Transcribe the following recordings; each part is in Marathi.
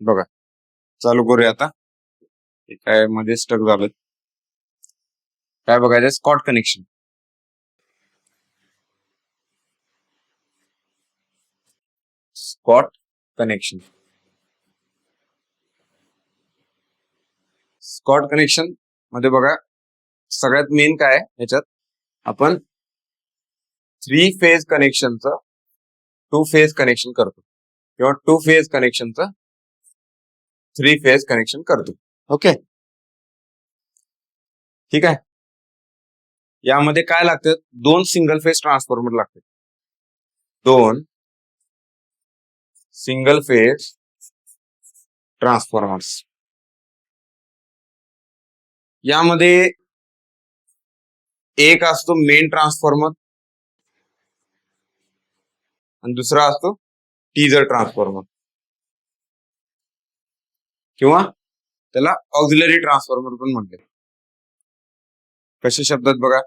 बघा चालू करूया आता. काय मध्ये स्टक झालं. काय बघायचं, Scott connection. Scott connection. Scott connection मध्ये बघा सगळ्यात मेन काय आहे याच्यात, आपण 3 फेज कनेक्शनचं 2 फेज कनेक्शन करतो किंवा 2 फेज कनेक्शनचं 3 फेज कनेक्शन करतो. ओके, ठीक आहे. यामध्ये काय लागतं, 2 सिंगल फेज ट्रान्सफॉर्मर लागतात. 2 सिंगल फेज ट्रान्सफॉर्मर्स. यामध्ये एक असतो मेन ट्रान्सफॉर्मर आणि दुसरा असतो टीजर ट्रान्सफॉर्मर किंवा त्याला ऑक्झिलरी ट्रान्सफॉर्मर पण म्हणतात. कशा शब्दात बघा,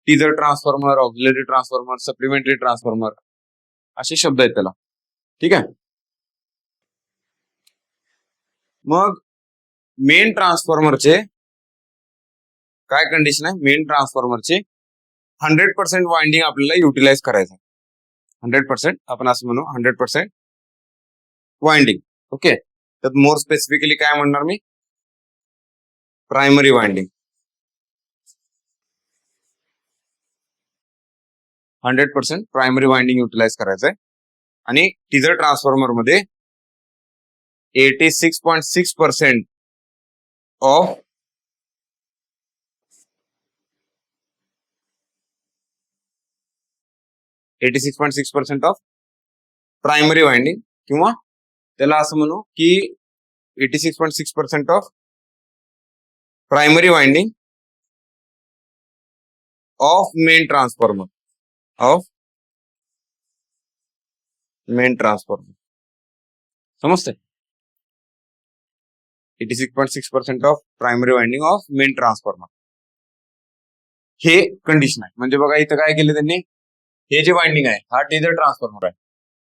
teaser transformer, auxiliary transformer, supplementary transformer असे शब्द आहेत त्याला. ठीक आहे. मग मेन ट्रान्सफॉर्मरचे काय कंडिशन आहे, मेन ट्रान्सफॉर्मरचे 100% वाइंडिंग आपल्याला युटिलाइज करायचं. 100% आपण असं म्हणू, 100% वाइंडिंग. ओके, त्यात मोर स्पेसिफिकली काय म्हणणार मी, primary winding. 100% primary winding utilize करायचं आहे. आणि टीजर ट्रान्सफॉर्मर मध्ये 86.6% ऑफ 86.6% ऑफ प्रायमरी वाइंडिंग किंवा त्याला असं म्हणू की 86.6% of primary winding of main transformer. Of main transformer. समजते, 86.6% of primary winding of main transformer. हे कंडिशन आहे. म्हणजे बघा इथं काय केलं त्यांनी, हे जे वाइंडिंग आहे हा टीजर ट्रान्सफॉर्मर आहे.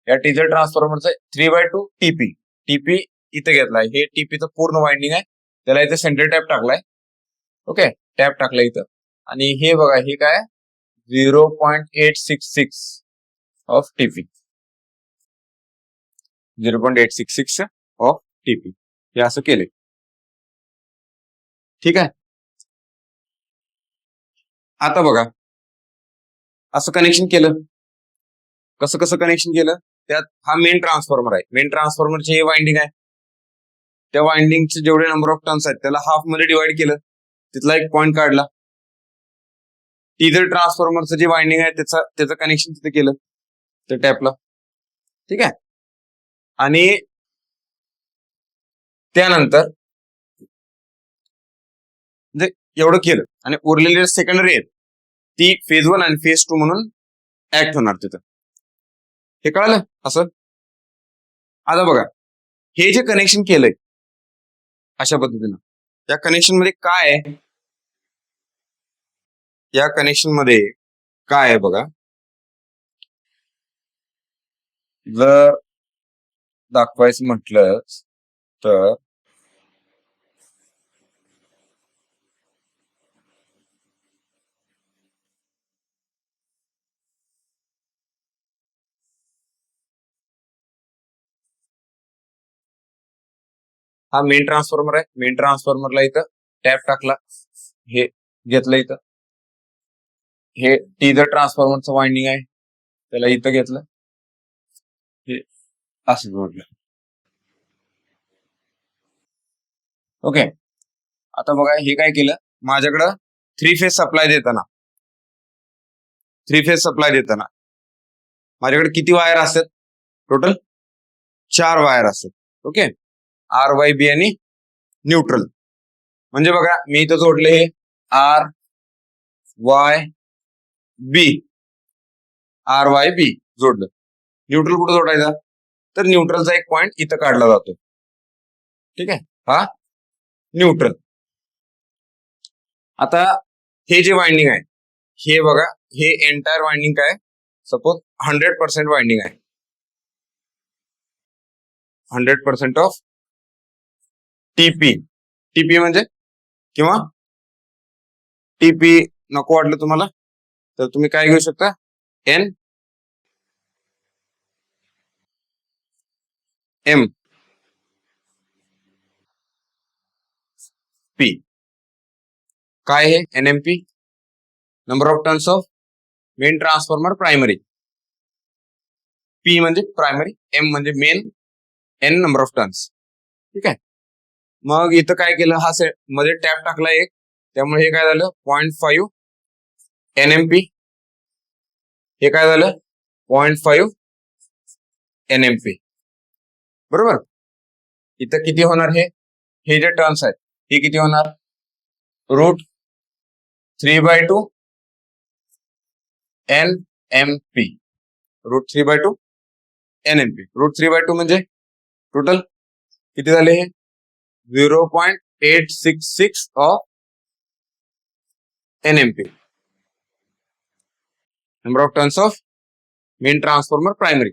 या टीजर ट्रान्सफॉर्मरचं 3/2 टीपी. टीपी इथं घेतलाय, हे टीपीचं पूर्ण वाइंडिंग आहे. त्याला इथे सेंटर टॅप टाकलाय. ओके, टॅप टाकलाय इथं. आणि हे बघा हे काय 0.866 ऑफ टीपी. 0.866 ऑफ टीपी हे असं केले. ठीक आहे. आता बघा असं कनेक्शन केलं, कसं कसं कनेक्शन केलं, त्यात हा मेन ट्रान्सफॉर्मर आहे. मेन ट्रान्सफॉर्मरचे हे वाइंडिंग आहे. त्या वाइंडिंगचे जेवढे नंबर ऑफ टर्न्स आहेत त्याला हाफ मध्ये डिवाइड केलं, तिथला एक पॉइंट काढला. टीजर ट्रान्सफॉर्मरचं जे वाइंडिंग आहे त्याचं कनेक्शन तिथे केलं त्या टॅपला. ठीक आहे. आणि त्यानंतर म्हणजे एवढं केलं आणि उरलेले सेकंडरी आहेत ती फेज 1 आणि फेज 2 म्हणून ऍक्ट होणार तिथं. हे कळालं असं. आता बघा हे जे कनेक्शन केलंय अशा पद्धतीनं, या कनेक्शन मध्ये काय आहे, या कनेक्शन मध्ये काय आहे बघा, जर दाखवायचं म्हटलं तर हा मेन ट्रान्सफॉर्मर आहे. मेन ट्रान्सफॉर्मरला इथं टॅप टाकला, हे घेतलं इथं. हे टीजर ट्रान्सफॉर्मरचं वाइंडिंग आहे, त्याला इथं घेतलं, हे असं जोडलं. ओके. आता बघा हे काय केलं, माझ्याकडं 3 फेज सप्लाय देताना माझ्याकडे किती वायर असतात, टोटल 4 वायर असतात. ओके, आर वाय बी आणि न्यूट्रल. म्हणजे बघा मी इथं जोडले R Y B, R Y B जोडलं. न्यूट्रल कुठं जोडायचा, तर न्यूट्रलचा एक पॉइंट इथं काढला जातो. ठीक आहे, हा न्यूट्रल. आता हे जे वाइंडिंग आहे हे बघा, हे एंटायर वाइंडिंग काय, सपोज 100% वाइंडिंग आहे, 100% ऑफ टीपी. टीपी म्हणजे किंवा टीपी नको वाटलं तुम्हाला तर तुम्ही काय घेऊ शकता, एन एम पी. काय आहे NMP? Number of turns of main transformer primary. P म्हणजे प्रायमरी, एम म्हणजे main, N number of turns. ठीक आहे. मग इथं काय केलं, हा मध्ये टॅप टाकला एक, त्यामुळे हे काय झालं 0.5 एनएमपी. हे काय झालं 0.5 एनएमपी. बरोबर. इथं किती होणार, हे जे टर्न्स आहेत हे किती होणार, √3/2 NMP. √3/2 NMP. √3/2 म्हणजे टोटल किती झाले, हे 0.866 of NMP. Number of turns of main transformer primary.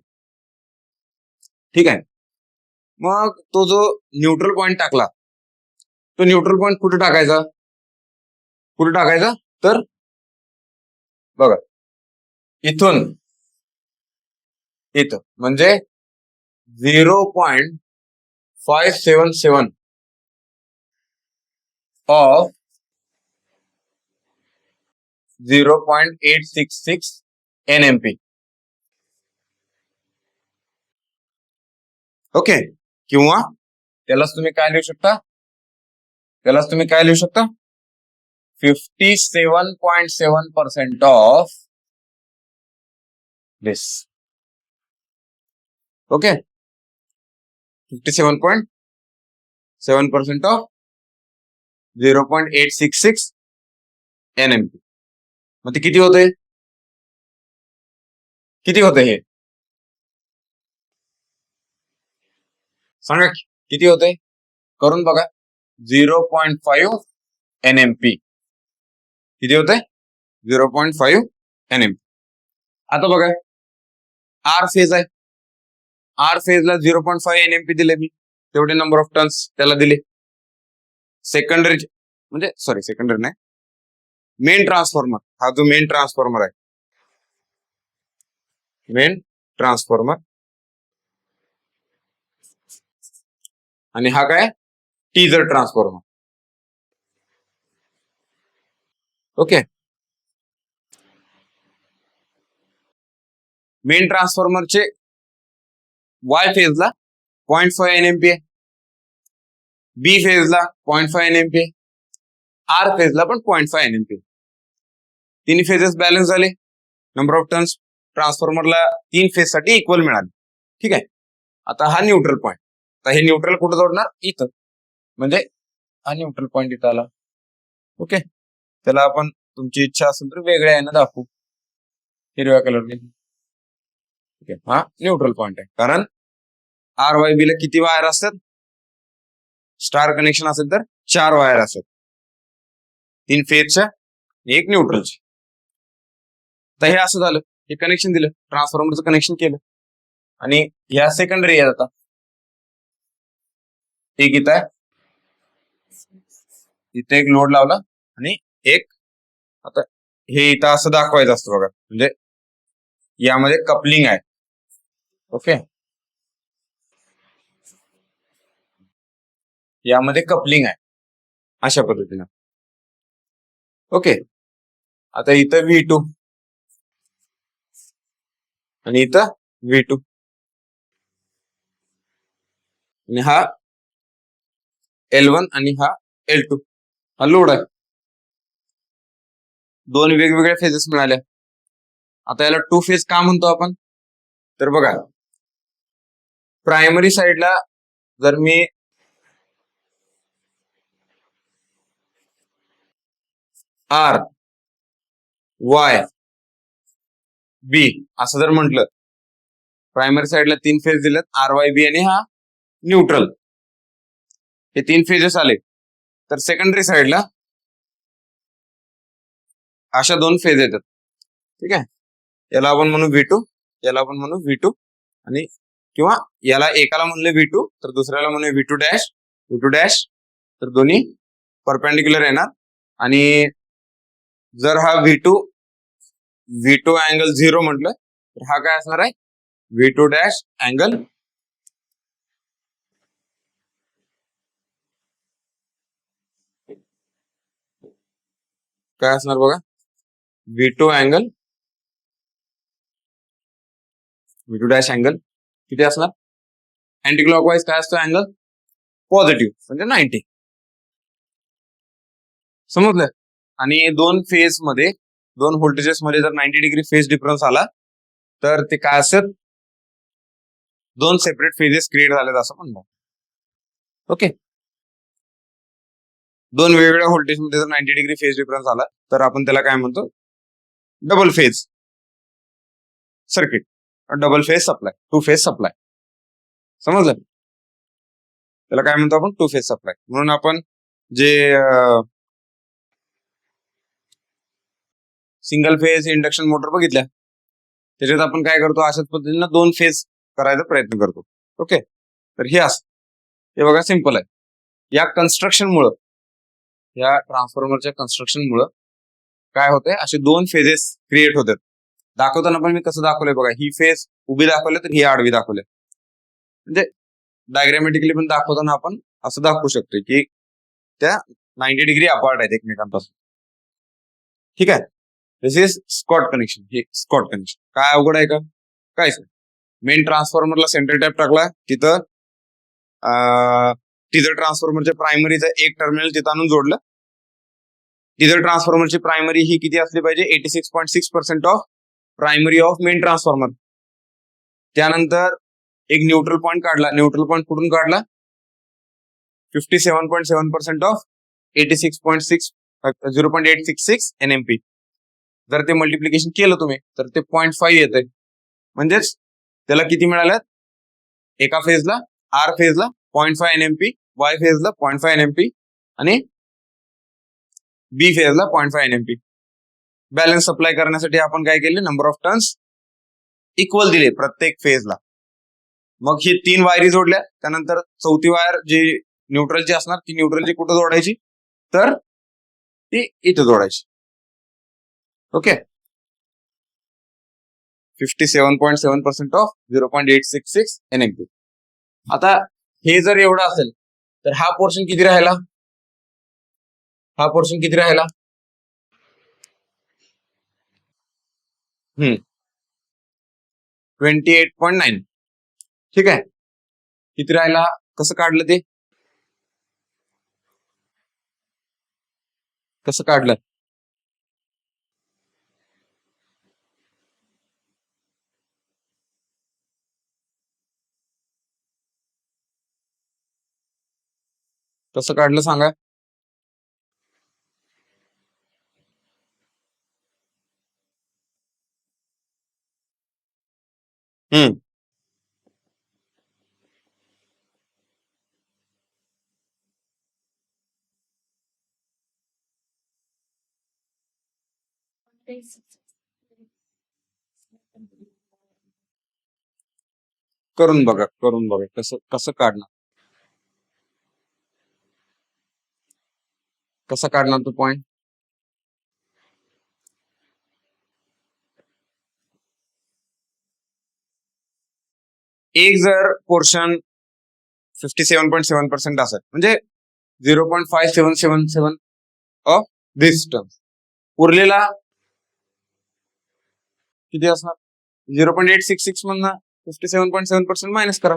ठीक आहे. मग तो जो न्यूट्रल पॉइंट टाकला, तो न्यूट्रल पॉइंट कुठे टाकायचा, तर बघा इथून इथं म्हणजे 0.577 ऑफ 0.866 NMP. ओके. किंवा त्यालाच तुम्ही काय लिहू शकता, 57.7% of this. Okay. 57.7% of 0.866 NMP. मग ते किती होते हे सांगा, किती होते करून बघा. 0.5 NMP. किती होते 0.5 NMP. आता बघा आर फेज आहे, आर फेजला 0.5 NMP दिले मी, तेवढे नंबर ऑफ टर्न्स त्याला दिले. सेकंडरी नाही, मेन ट्रान्सफॉर्मर, हा जो मेन ट्रान्सफॉर्मर आहे, मेन ट्रान्सफॉर्मर, आणि हा काय टीजर ट्रान्सफॉर्मर. ओके. मेन ट्रान्सफॉर्मरचे वाय फेजला 0.5 NMP आहे, बी फेजला 0.5 NMP आहे, आर फेजला पण 0.5 NMP. तिन्ही फेजेस बॅलन्स झाले, नंबर ऑफ टर्न्स ट्रान्सफॉर्मरला 3 फेज साठी इक्वल मिळाले. ठीक आहे. आता हा न्यूट्रल पॉइंट, आता हे न्यूट्रल कुठं जोडणार, इथं, म्हणजे हा न्यूट्रल पॉइंट इथं आला. ओके. त्याला आपण तुमची इच्छा असेल तर वेगळ्या यानं दाखवू, हिरव्या कलरने. ठीक आहे. हा न्यूट्रल पॉइंट आहे, कारण RYB ला किती वायर असतात, स्टार कनेक्शन असेल तर 4 वायर असतात, 3 फेजच्या, 1 न्यूट्रलची. तर हे असं झालं, हे कनेक्शन दिलं, ट्रान्सफॉर्मरचं कनेक्शन केलं, आणि ह्या सेकंडरी आहे. आता एक इथं आहे, इथे एक लोड लावला, आणि एक, आता हे इथं असं दाखवायचं असतं बघा, म्हणजे यामध्ये कपलिंग आहे. ओके. यामध्ये कपलिंग आहे अशा पद्धतीनं. ओके. आता इथं V2 आणि इथं V2, आणि हा L1 आणि हा L2, हा लोड आहे. 2 वेगवेगळ्या फेजेस मिळाल्या. आता याला 2 फेज का म्हणतो आपण, तर बघा प्रायमरी साइडला जर मी RYB असं जर म्हटलं, प्रायमरी साइडला 3 फेज दिलेत, RYB आणि हा न्यूट्रल, हे 3 फेजेस आले. तर सेकंडरी साइडला अशा 2 फेज येतात. ठीक आहे. याला आपण म्हणू V2, याला आपण म्हणू V2, आणि किंवा याला एकाला म्हणले V2 तर दुसऱ्याला म्हणू V2 डॅश, V2 डॅश, तर दोन्ही परपेंडिक्युलर येणार. आणि जर हा V2 अँगल 0 म्हटलं तर हा काय असणार आहे, V2 डॅश अँगल काय असणार बघा, V2 डॅश अँगल किती असणार, अँटी क्लॉकवाईज काय असतो अँगल, पॉझिटिव्ह म्हणजे 90. समजलं. आणि दोन फेज मध्ये, दोन व्होल्टेजेस मध्ये जर 90 डिग्री फेज डिफरन्स आला तर ते काय असेल, दोन सेपरेट फेजेस क्रिएट झालेत असं म्हणतो. ओके. दोन वेगवेगळ्या व्होल्टेज मध्ये जर 90 डिग्री फेज डिफरन्स आला तर आपण त्याला काय म्हणतो, double phase circuit, double phase supply, two phase supply. समजलं. त्याला काय म्हणतो आपण, टू फेज सप्लाय. म्हणून आपण जे सिंगल फेज इंडक्शन मोटर बघितल्या त्याच्यात आपण काय करतो, अशाच पद्धतीने दोन फेज करायचा प्रयत्न करतो. ओके. तर हे असं, हे बघा सिंपल आहे. या कन्स्ट्रक्शनमुळं, या ट्रान्सफॉर्मरच्या कन्स्ट्रक्शनमुळं काय होतंय, असे दोन फेजेस क्रिएट होतात. दाखवताना पण मी कसं दाखवलंय बघा, ही फेज उभी दाखवले तर ही आडवी दाखवले. म्हणजे डायग्रॅमॅटिकली पण दाखवताना आपण असं दाखवू शकतो की त्या 90 डिग्री अपार्ट आहेत एकमेकांपासून. ठीक आहे. दिस इज स्कॉट कनेक्शन. हे स्कॉट कनेक्शन काय अवघड आहे का, काहीच नाही. मेन ट्रान्सफॉर्मरला सेंटर टॅप टाकला, तिथं ट्रान्सफॉर्मरच्या प्रायमरीचं एक टर्मिनल तिथं आणून जोडलं. डिझेल ट्रान्सफॉर्मरची प्रायमरी ही किती असली पाहिजे, 86.6% of primary of main transformer. त्यानंतर एक न्यूट्रल पॉईंट काढला. न्यूट्रल पॉईंट कुठून काढला, 57.7% ऑफ 86.6 0.866 NMP. जर ते मल्टिप्लिकेशन केलं तुम्ही तर ते 0.5 येते. म्हणजेच त्याला किती मिळालं, एका फेजला, आर फेजला 0.5 NMP, वाय फेजला 0.5 NMP आणि बी फेजला 0.5 NMP. बॅलन्स सप्लाय करण्यासाठी आपण काय केले, नंबर ऑफ टर्न्स इक्वल दिले प्रत्येक फेजला. मग ही तीन वायरी जोडल्या. त्यानंतर चौथी वायर जी न्यूट्रलची असणार, ती न्यूट्रलची कुठं जोडायची, तर ती इथं जोडायची. ओके. 57.7% of 0.866 NMP. आता हे जर एवढं असेल तर हा पोर्शन किती राहिला, हा पोर्शन किती राहिला, 28.9. ठीक आहे. किती राहिला, कसं काढलं ते, कसं काढलं, कसं काढलं सांगा. हम्म करून बघा, करून बघा कसं कसं काढणार, कसं काढणार तो पॉइंट. एक जर पोर्शन 57.7% असेल म्हणजे 0.5777 ऑफ दिस टर्म, उरलेला किती असणार, 0.866 मधनं 57.7% मायनस करा,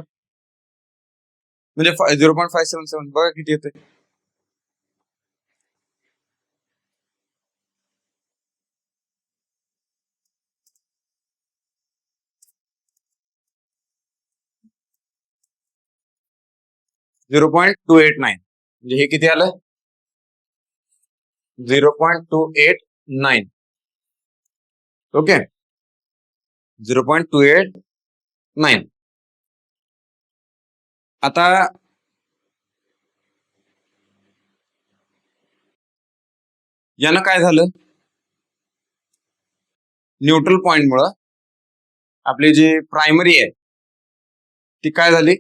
म्हणजे 0.577. बघा किती येते, 0.289. म्हणजे हे किती आलं, 0.289. ओके. 0.289. आता यानं काय झालं, न्यूट्रल पॉइंट मुळे आपली जी प्रायमरी आहे ती काय झाली,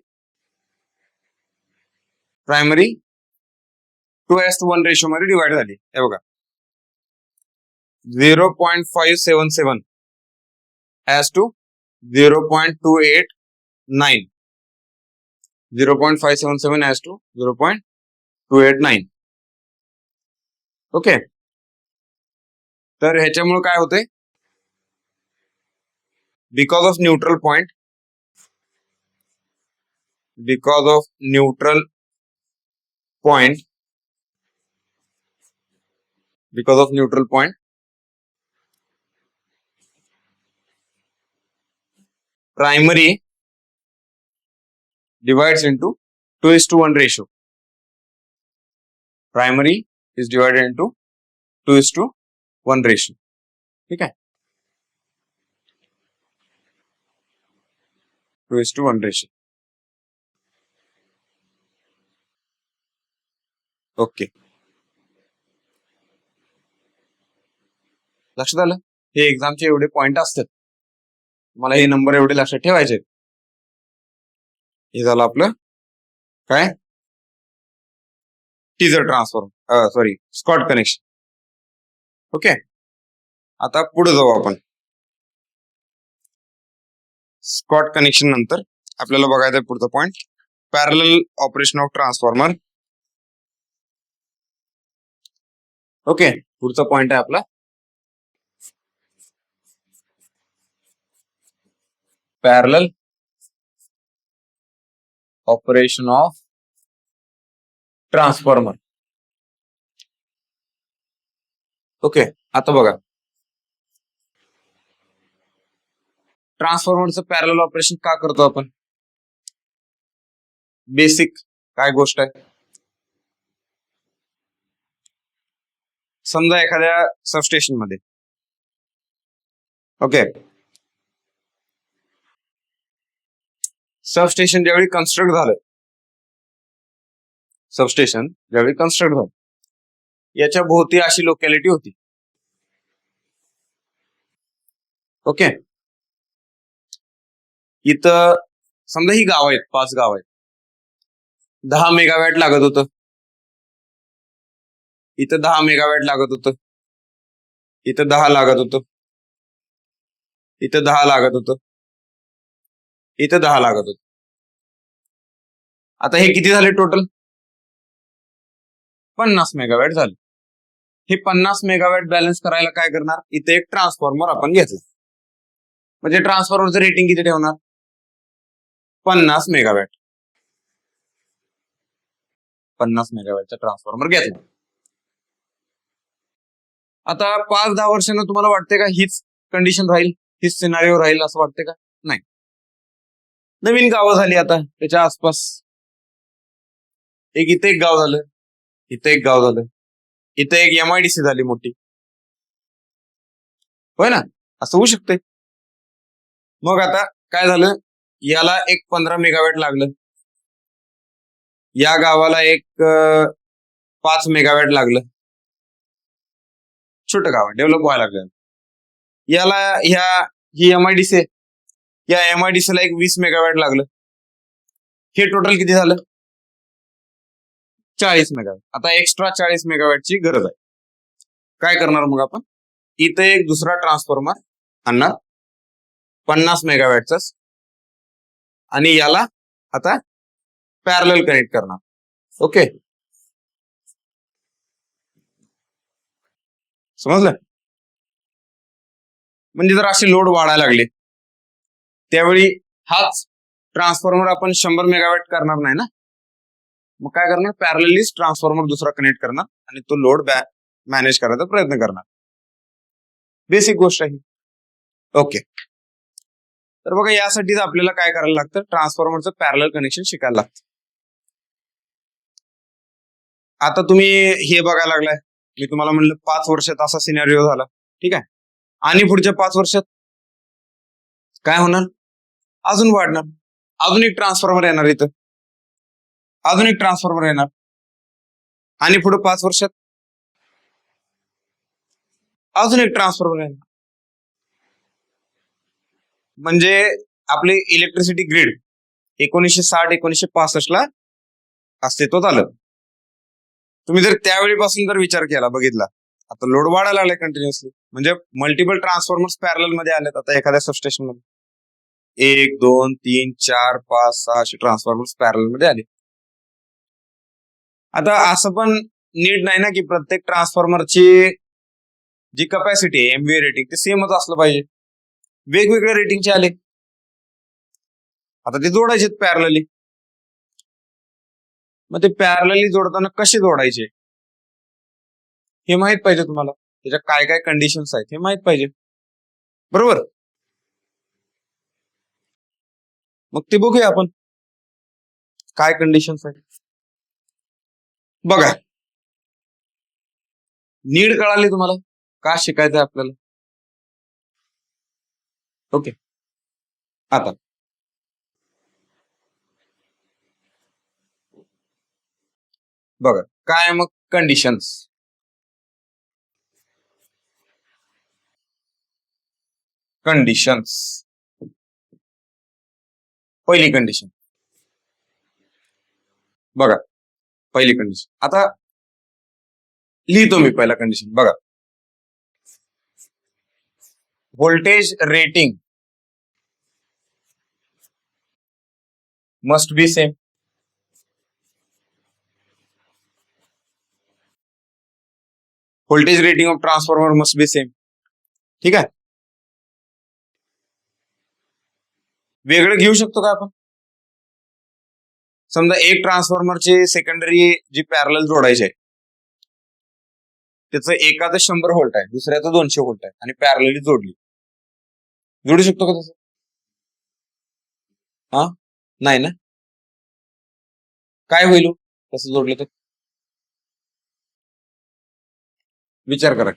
प्रायमरी 2:1 रेशो मध्ये डिवाइड झाली. हे बघा 0.577 as to 0.289. 0.577 as to 0.289. Okay. तर ह्याच्यामुळे काय होते, because of neutral point, primary divides into 2:1 ratio. Primary is divided into 2:1 ratio. ठीक है, 2:1 ratio. ओके, लक्षात आलं. हे एक्झामचे एवढे पॉइंट असतात, मला हे नंबर एवढे लक्षात ठेवायचे. हे झालं आपलं काय, teaser transformer, Scott connection. Okay, आता पुढे जाऊ आपण. स्कॉट कनेक्शन नंतर आपल्याला बघायचं पुढचा point, parallel operation of transformer. Okay, पुढचा पॉइंट आहे आपला parallel operation of transformer. Okay, आता बघा ट्रान्सफॉर्मरचं पॅरलल ऑपरेशन का करतो आपण. बेसिक काय गोष्ट आहे, समजा एखाद्या सबस्टेशन मध्ये, ओके, सबस्टेशन ज्यावेळी कन्स्ट्रक्ट झालं, याच्या भोवती अशी लोकॅलिटी होती. ओके, इथं समजा ही गाव आहेत, 5 गाव आहेत, 10 मेगावॅट लागत होतं, इथं 10 मेगावॅट लागत होतं, इथं 10 लागत होतं, इथं 10 लागत होतं, इथं 10 लागत होतं. आता हे किती झाले टोटल, 50 मेगावॅट झाले. हे 50 मेगावॅट बॅलन्स करायला काय करणार, इथे एक ट्रान्सफॉर्मर आपण घेतला, म्हणजे ट्रान्सफॉर्मरचं रेटिंग किती ठेवणार, 50 मेगावॅट. 50 मेगावॅटचा ट्रान्सफॉर्मर घेतला. आता 5-10 वर्षांना तुम्हाला वाटते का हीच कंडिशन राहील, हीच सिनारिओ राहील असं वाटते का, नाही. नवीन गावं झाली आता त्याच्या आसपास, इथे एक गाव झालं, इथे एक गाव झालं, इथे एक MIDC झाली मोठी, होय ना, असं होऊ शकते. मग आता काय झालं, याला एक 15 मेगावॅट लागलं, या गावाला एक 5 मेगावॅट लागलं, छोटं गाव डेव्हलप व्हायला लागलं. याला ही MIDC, या MIDC ला एक 20 मेगावॅट लागलं. हे टोटल किती झालं, 40 मेगावॅट. आता एक्स्ट्रा 40 मेगावॅटची गरज आहे. काय करणार मग आपण, इथे एक दुसरा ट्रान्सफॉर्मर आणणार 50 मेगावॅटचाच, आणि याला आता पॅरलल कनेक्ट करणार. ओके, समजलं. म्हणजे जर असे लोड वाढायला लागले त्यावेळी हाच ट्रान्सफॉर्मर आपण 100 मेगावॅट करणार नाही ना, मग काय करणार, पॅरललीच ट्रान्सफॉर्मर दुसरा कनेक्ट करणार आणि तो लोड मॅनेज करायचा प्रयत्न करणार. बेसिक गोष्ट आहे. ओके, तर बघा यासाठीच आपल्याला काय करायला लागतं, ट्रान्सफॉर्मरचं पॅरलल कनेक्शन शिकायला लागतं. आता तुम्ही हे बघायला लागलाय, मी तुम्हाला म्हणलं 5 वर्षात असा सिनारिओ झाला, ठीक आहे, आणि पुढच्या 5 वर्षात काय होणार, अजून वाढणार, अजून एक ट्रान्सफॉर्मर येणार, इथं अजून एक ट्रान्सफॉर्मर येणार, आणि पुढे 5 वर्षात अजून एक ट्रान्सफॉर्मर येणार. म्हणजे आपले इलेक्ट्रिसिटी ग्रिड 1960-1965 ला अस्तित्वात आलं. तुम्ही जर त्यावेळीपासून जर विचार केला बघितला, आता लोड वाढायला लागलाय कंटिन्युअसली, म्हणजे मल्टिपल ट्रान्सफॉर्मर्स पॅरल मध्ये आलेत आता एखाद्या सबस्टेशन मध्ये 1 2 3 4 5 6 असे ट्रान्सफॉर्मर्स पॅरल मध्ये आले. आता असं पण नीड नाही ना की प्रत्येक ट्रान्सफॉर्मरची जी कपॅसिटी आहे एमव्हीए रेटिंग ते सेमच असलं पाहिजे. वेगवेगळ्या रेटिंगचे आले, आता ते जोडायचे पॅरलली. मग ते पॅरलली जोडताना कसे जोडायचे हे माहित पाहिजे तुम्हाला. त्याच्या काय काय कंडिशन्स आहेत हे माहित पाहिजे, बरोबर. मग ते बघूया आपण काय कंडिशन्स आहेत. बघा, नीड कळाली तुम्हाला, का शिकायचं आपल्याला. ओके, आता बघा काय मग कंडिशन्स. कंडिशन्स, पहिली कंडिशन बघा. पहिली कंडिशन आता लिहितो मी. पहिला कंडिशन बघा, voltage rating must be same. Voltage rating of transformer must be same. ठीक आहे, वेगळं घेऊ शकतो का आपण. समजा एक ट्रान्सफॉर्मरची सेकंडरी जी पॅरल जोडायची आहे त्याचं एकाचं 100 व्होल्ट आहे, दुसऱ्याचं 200 व्होल्ट आहे आणि पॅरलली जोडली, जोडू शकतो का तसं. हा नाही ना, काय होईल तसं जोडलं तर. विचार करा.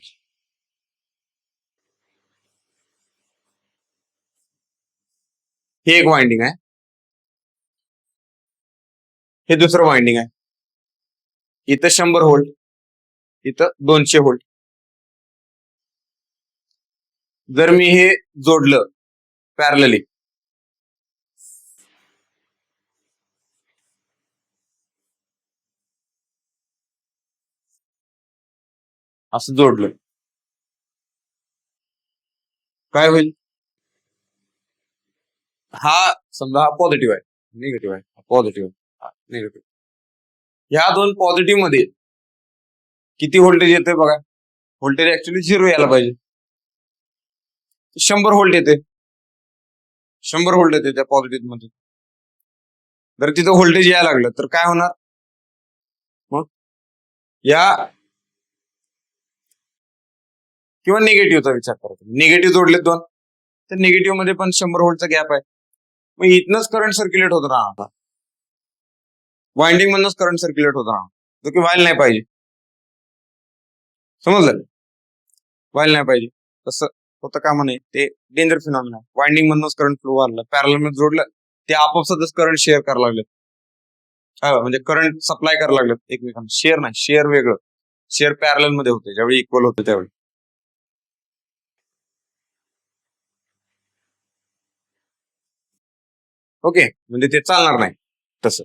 हे एक वाइंडिंग आहे, हे दुसरं वाइंडिंग आहे. इथं 100 व्होल्ट, इथं 200 व्होल्ट. जर मी हे जोडलं पॅरलली, असं जोडलं, काय होईल. हा समजा हा पॉझिटिव्ह आहे, निगेटिव्ह आहे, पॉझिटिव्ह आहे, निगेटिव्ह. ह्या दोन पॉझिटिव्ह मध्ये किती व्होल्टेज येते बघा. व्होल्टेज ऍक्च्युली 0 यायला पाहिजे, 100 व्होल्ट येते. 100 व्होल्ट येते त्या पॉझिटिव्ह मध्ये. जर तिथं व्होल्टेज यायला लागलं तर काय होणार. मग या किंवा निगेटिव्हचा विचार करा. निगेटिव्ह जोडले दोन, तर निगेटिव्ह मध्ये पण 100 व्होल्टचा गॅप आहे. मग इथनच करंट सर्क्युलेट होत राहणार, वाइंडिंग मधनच करंट सर्क्युलेट होत राहणार, जो की व्हायला नाही पाहिजे. समजलं, व्हायला नाही पाहिजे. तसं होतं का म्हणे, ते डेंजर फिनॉमिना. वाइंडिंग मधनच करंट फ्लो वाढलं, पॅरल मध्ये जोडलं, ते आपोआपच करंट शेअर करायला लागले. म्हणजे करंट सप्लाय करायला लागलेत एकमेकांना. शेअर नाही, शेअर वेगळं. शेअर पॅरल मध्ये होते ज्यावेळी इक्वल होते त्यावेळी. ओके, म्हणजे ते चालणार नाही तसं.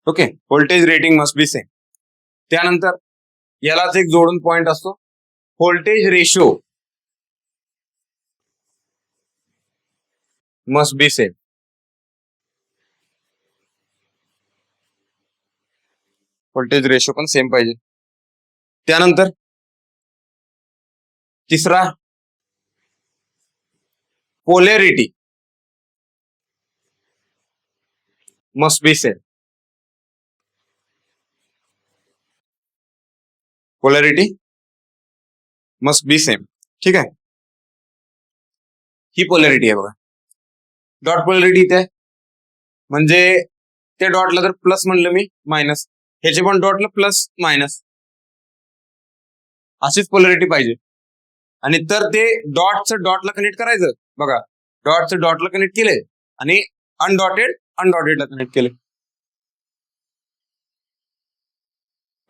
Okay, voltage rating must be same. त्यानंतर यालाच एक जोडून पॉइंट असतो, voltage ratio must be same. Voltage ratio पण सेम पाहिजे. त्यानंतर तिसरा, polarity must be same. Polarity must be same. ठीक आहे, ही पोलॅरिटी आहे बघा. डॉट पोलॅरिटी इथे आहे, म्हणजे त्या डॉटला जर प्लस म्हणलं मी मायनस, ह्याचे पण डॉटला प्लस मायनस, अशीच पोलॅरिटी पाहिजे. आणि तर ते डॉटचं डॉटला कनेक्ट करायचं बघा. डॉटचं डॉटला कनेक्ट केले आणि अनडॉटेड अनडॉटेडला कनेक्ट केले,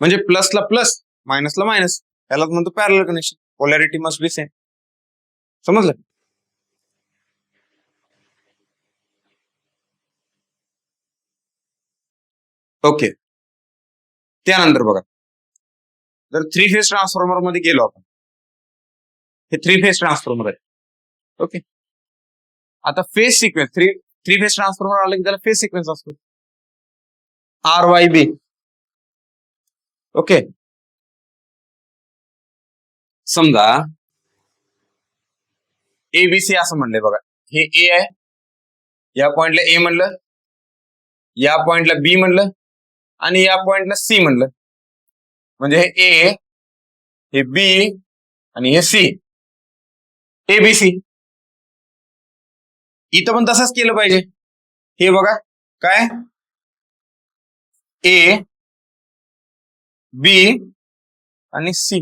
म्हणजे प्लसला प्लस मायनसला मायनस. याला म्हणतो parallel connection. Polarity must be same. समजलं. ओके. त्यानंतर बघा, जर 3 फेज ट्रान्सफॉर्मर मध्ये गेलो आपण, हे 3 फेज ट्रान्सफॉर्मर आहे. ओके. आता phase sequence, three phase transformer आलं की त्याला फेज सिक्वेन्स असतो RYB. ओके. समजा ABC असं म्हणलंय बघा, हे ए आहे, या पॉइंटला ए म्हणलं, या पॉइंटला बी म्हणलं आणि या पॉइंटला सी म्हणलं. म्हणजे हे ए, हे बी आणि हे सी, ABC. इथं पण तसंच केलं पाहिजे. हे बघा काय, ए बी आणि सी,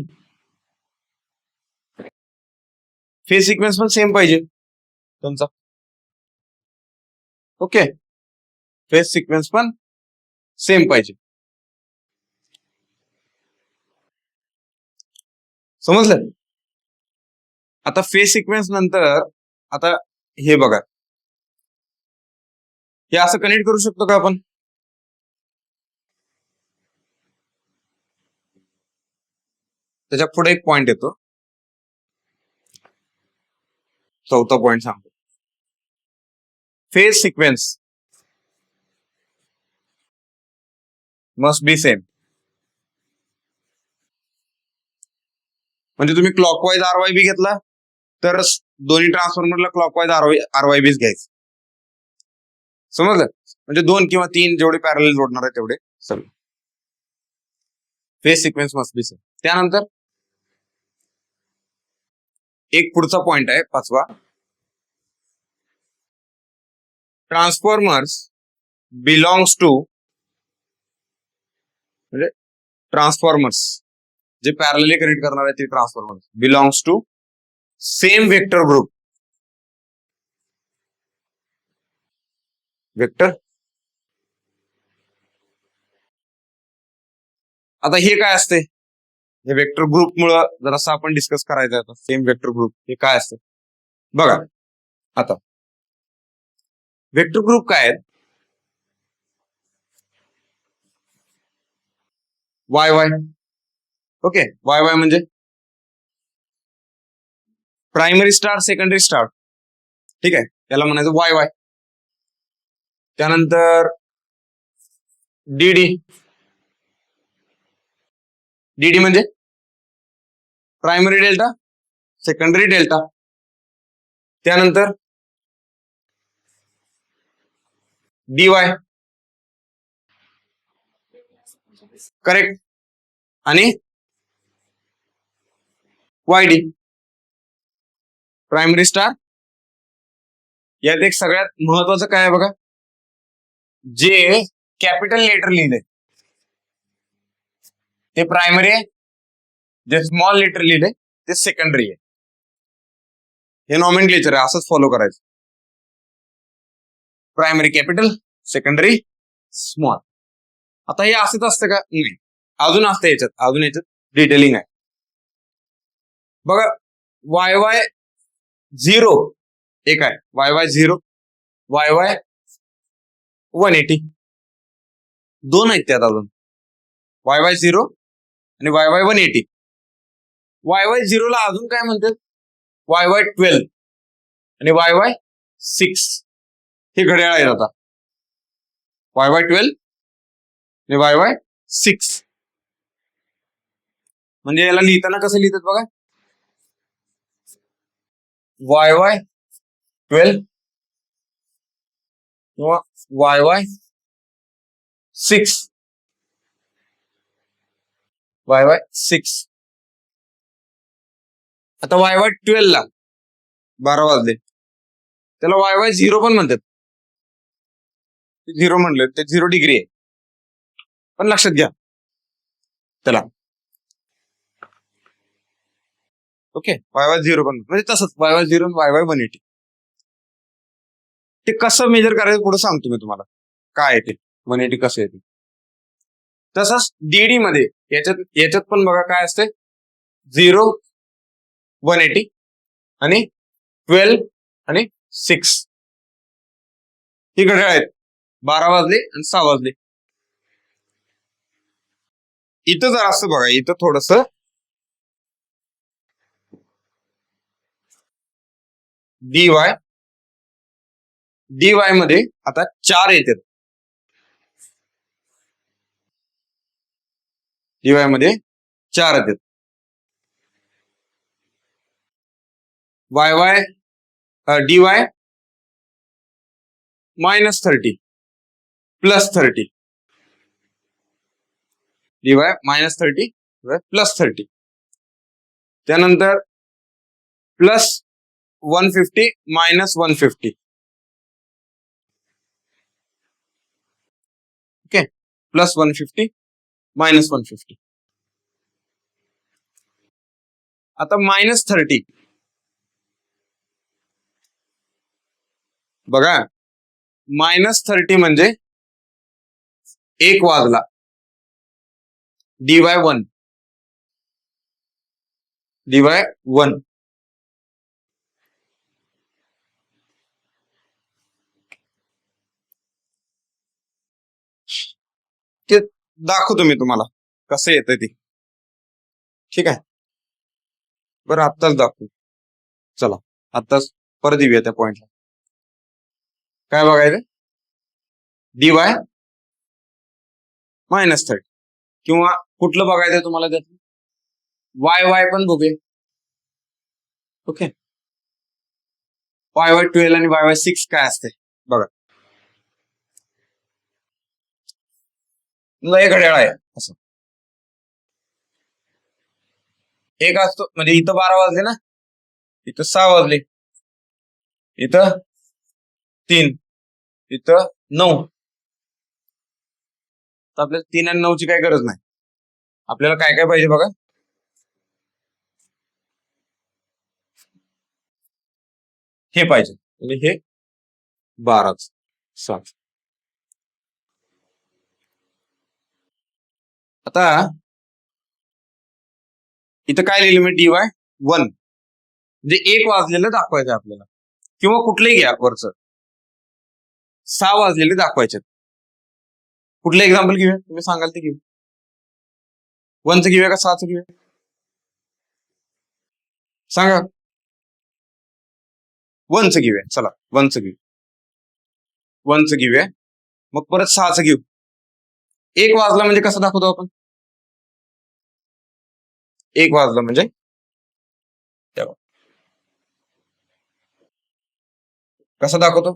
फेज सिक्वेन्स पण सेम पाहिजे तुमचा. ओके. फेज सिक्वेन्स पण सेम पाहिजे. समजलं? आता फेज सिक्वेन्स नंतर आता हे बघा, हे असं कनेक्ट करू शकतो का आपण? त्याच्या पुढे एक पॉइंट येतो, चौथा पॉइंट सांगतो. Phase sequence must be same. म्हणजे तुम्ही क्लॉकवाईज RYB घेतला तर दोन्ही ट्रान्सफॉर्मरला क्लॉकवाईज RYBच घ्यायचं. समजलं? म्हणजे 2 किंवा 3 जेवढे पॅरलल जोडणार आहे तेवढे सर्व. Phase sequence must be same. त्यानंतर एक पुढचा पॉइंट आहे 5वा, ट्रान्सफॉर्मर्स बिलॉंग्स टू, म्हणजे ट्रान्सफॉर्मर्स जे पॅरलली कनेक्ट करणार आहे ते transformers belongs to same vector group. Vector, आता हे काय असते? हे वेक्टर ग्रुप मुळे जरासं आपण डिस्कस करायचं आहे. सेम वेक्टर ग्रुप हे काय असतं बघा. आता वेक्टर ग्रुप काय आहेत? Y Y. Okay. Y Y म्हणजे प्रायमरी स्टार, सेकंडरी स्टार. ठीक आहे, याला म्हणायचं वाय वाय. त्यानंतर डीडी. डीडी म्हणजे प्रायमरी डेल्टा, सेकंडरी डेल्टा. त्यानंतर डीवाय, करेक्ट. आणि वायडी, प्रायमरी स्टार. यात एक सगळ्यात महत्वाचं काय आहे बघा, जे कॅपिटल लेटर लिहिले ते प्रायमरी आहे, जे स्मॉल लेटर लिहिले ते सेकंडरी आहे. हे नॉमेनक्लेचर आहे, असंच फॉलो करायचं. Primary capital, secondary small. आता हे असंच असतं का? नाही, अजून असतं याच्यात, अजून याच्यात डिटेलिंग आहे बघा. वाय वाय 0 एक आहे, वाय वाय 0, वाय वाय 180, 2 आहेत त्यात अजून, वाय वाय 0 आणि वाय वाय 180. वाय वाय 0 ला अजून काय म्हणतात? वाय वाय 12 आणि वाय वाय 6. हे घड्याळ आहेत. आता वाय वाय 12 आणि वाय वाय 6. म्हणजे याला लिहिताना कसं लिहितात बघा, वाय वाय 12 किंवा वाय वाय 6, वाय वाय 6. आता वाय वाय 12 ला 12 वाजले, त्याला वाय वाय 0 पण म्हणतात. 0 म्हणलं ते 0 डिग्री आहे, पण लक्षात घ्या त्याला. ओके. वाय वाय 0 पण म्हणजे तसंच वाय वाय 0 वाय वाय 180. ते कसं मेजर करायचं पुढे सांगतो मी तुम्हाला, काय आहे ते 180 कसं येते. तसंच डीडी मध्ये याच्यात पण बघा काय असते, 0 180 आणि 12 आणि 6. ही घड्याळ आहेत, 12 वाजले आणि 6 वाजले. इथं जर असं बघा, इथं थोडस डीवाय डीवाय मध्ये आता 4 येतात. डीवाय मध्ये 4 येतात. वाय वाय डीवाय -30 +30, डीवाय -30 +30, त्यानंतर +150 -150, ओके, +150 -150. आता -30 बघा, -30 म्हणजे 1 वाजला, डीवाय 1, डीवाय 1. ते दाखवतो मी तुम्हाला कसं येतं ते, ठीक आहे. बरं आत्ताच दाखवू, चला आत्ताच परत येऊया त्या पॉइंटला. काय बघायचं, डीवाय -30 किंवा कुठलं बघायचं तुम्हाला त्यात, वाय वाय पण बघूया. ओके, वाय वाय 12 आणि वाय वाय 6 काय असते बघा. एक घड्याळ आहे असं, एक असतो म्हणजे इथं 12 वाजले ना, इथं 6 वाजले, इथं 3, इथं 9. तर आपल्याला 3 आणि 9 ची काही गरज नाही. आपल्याला काय काय पाहिजे बघा, हे पाहिजे, म्हणजे हे 12च 7. आता इथं काय लिहिलं मी, डीवाय 1 म्हणजे 1 वाजलेलं दाखवायचं आपल्याला, किंवा कुठलंही घ्या वरचं, 6 वाजलेले दाखवायचे. कुठलं एक्झाम्पल घेऊया, तुम्ही सांगाल ते घेऊ, 1चं घेऊया का 6चं घेऊया, सांगा. 1चं घेऊया, चला 1चं घेऊ, 1चं घेऊया, मग परत 6चं घेऊ. 1 वाजला म्हणजे कसं दाखवतो आपण, 1 वाजला म्हणजे कसं दाखवतो,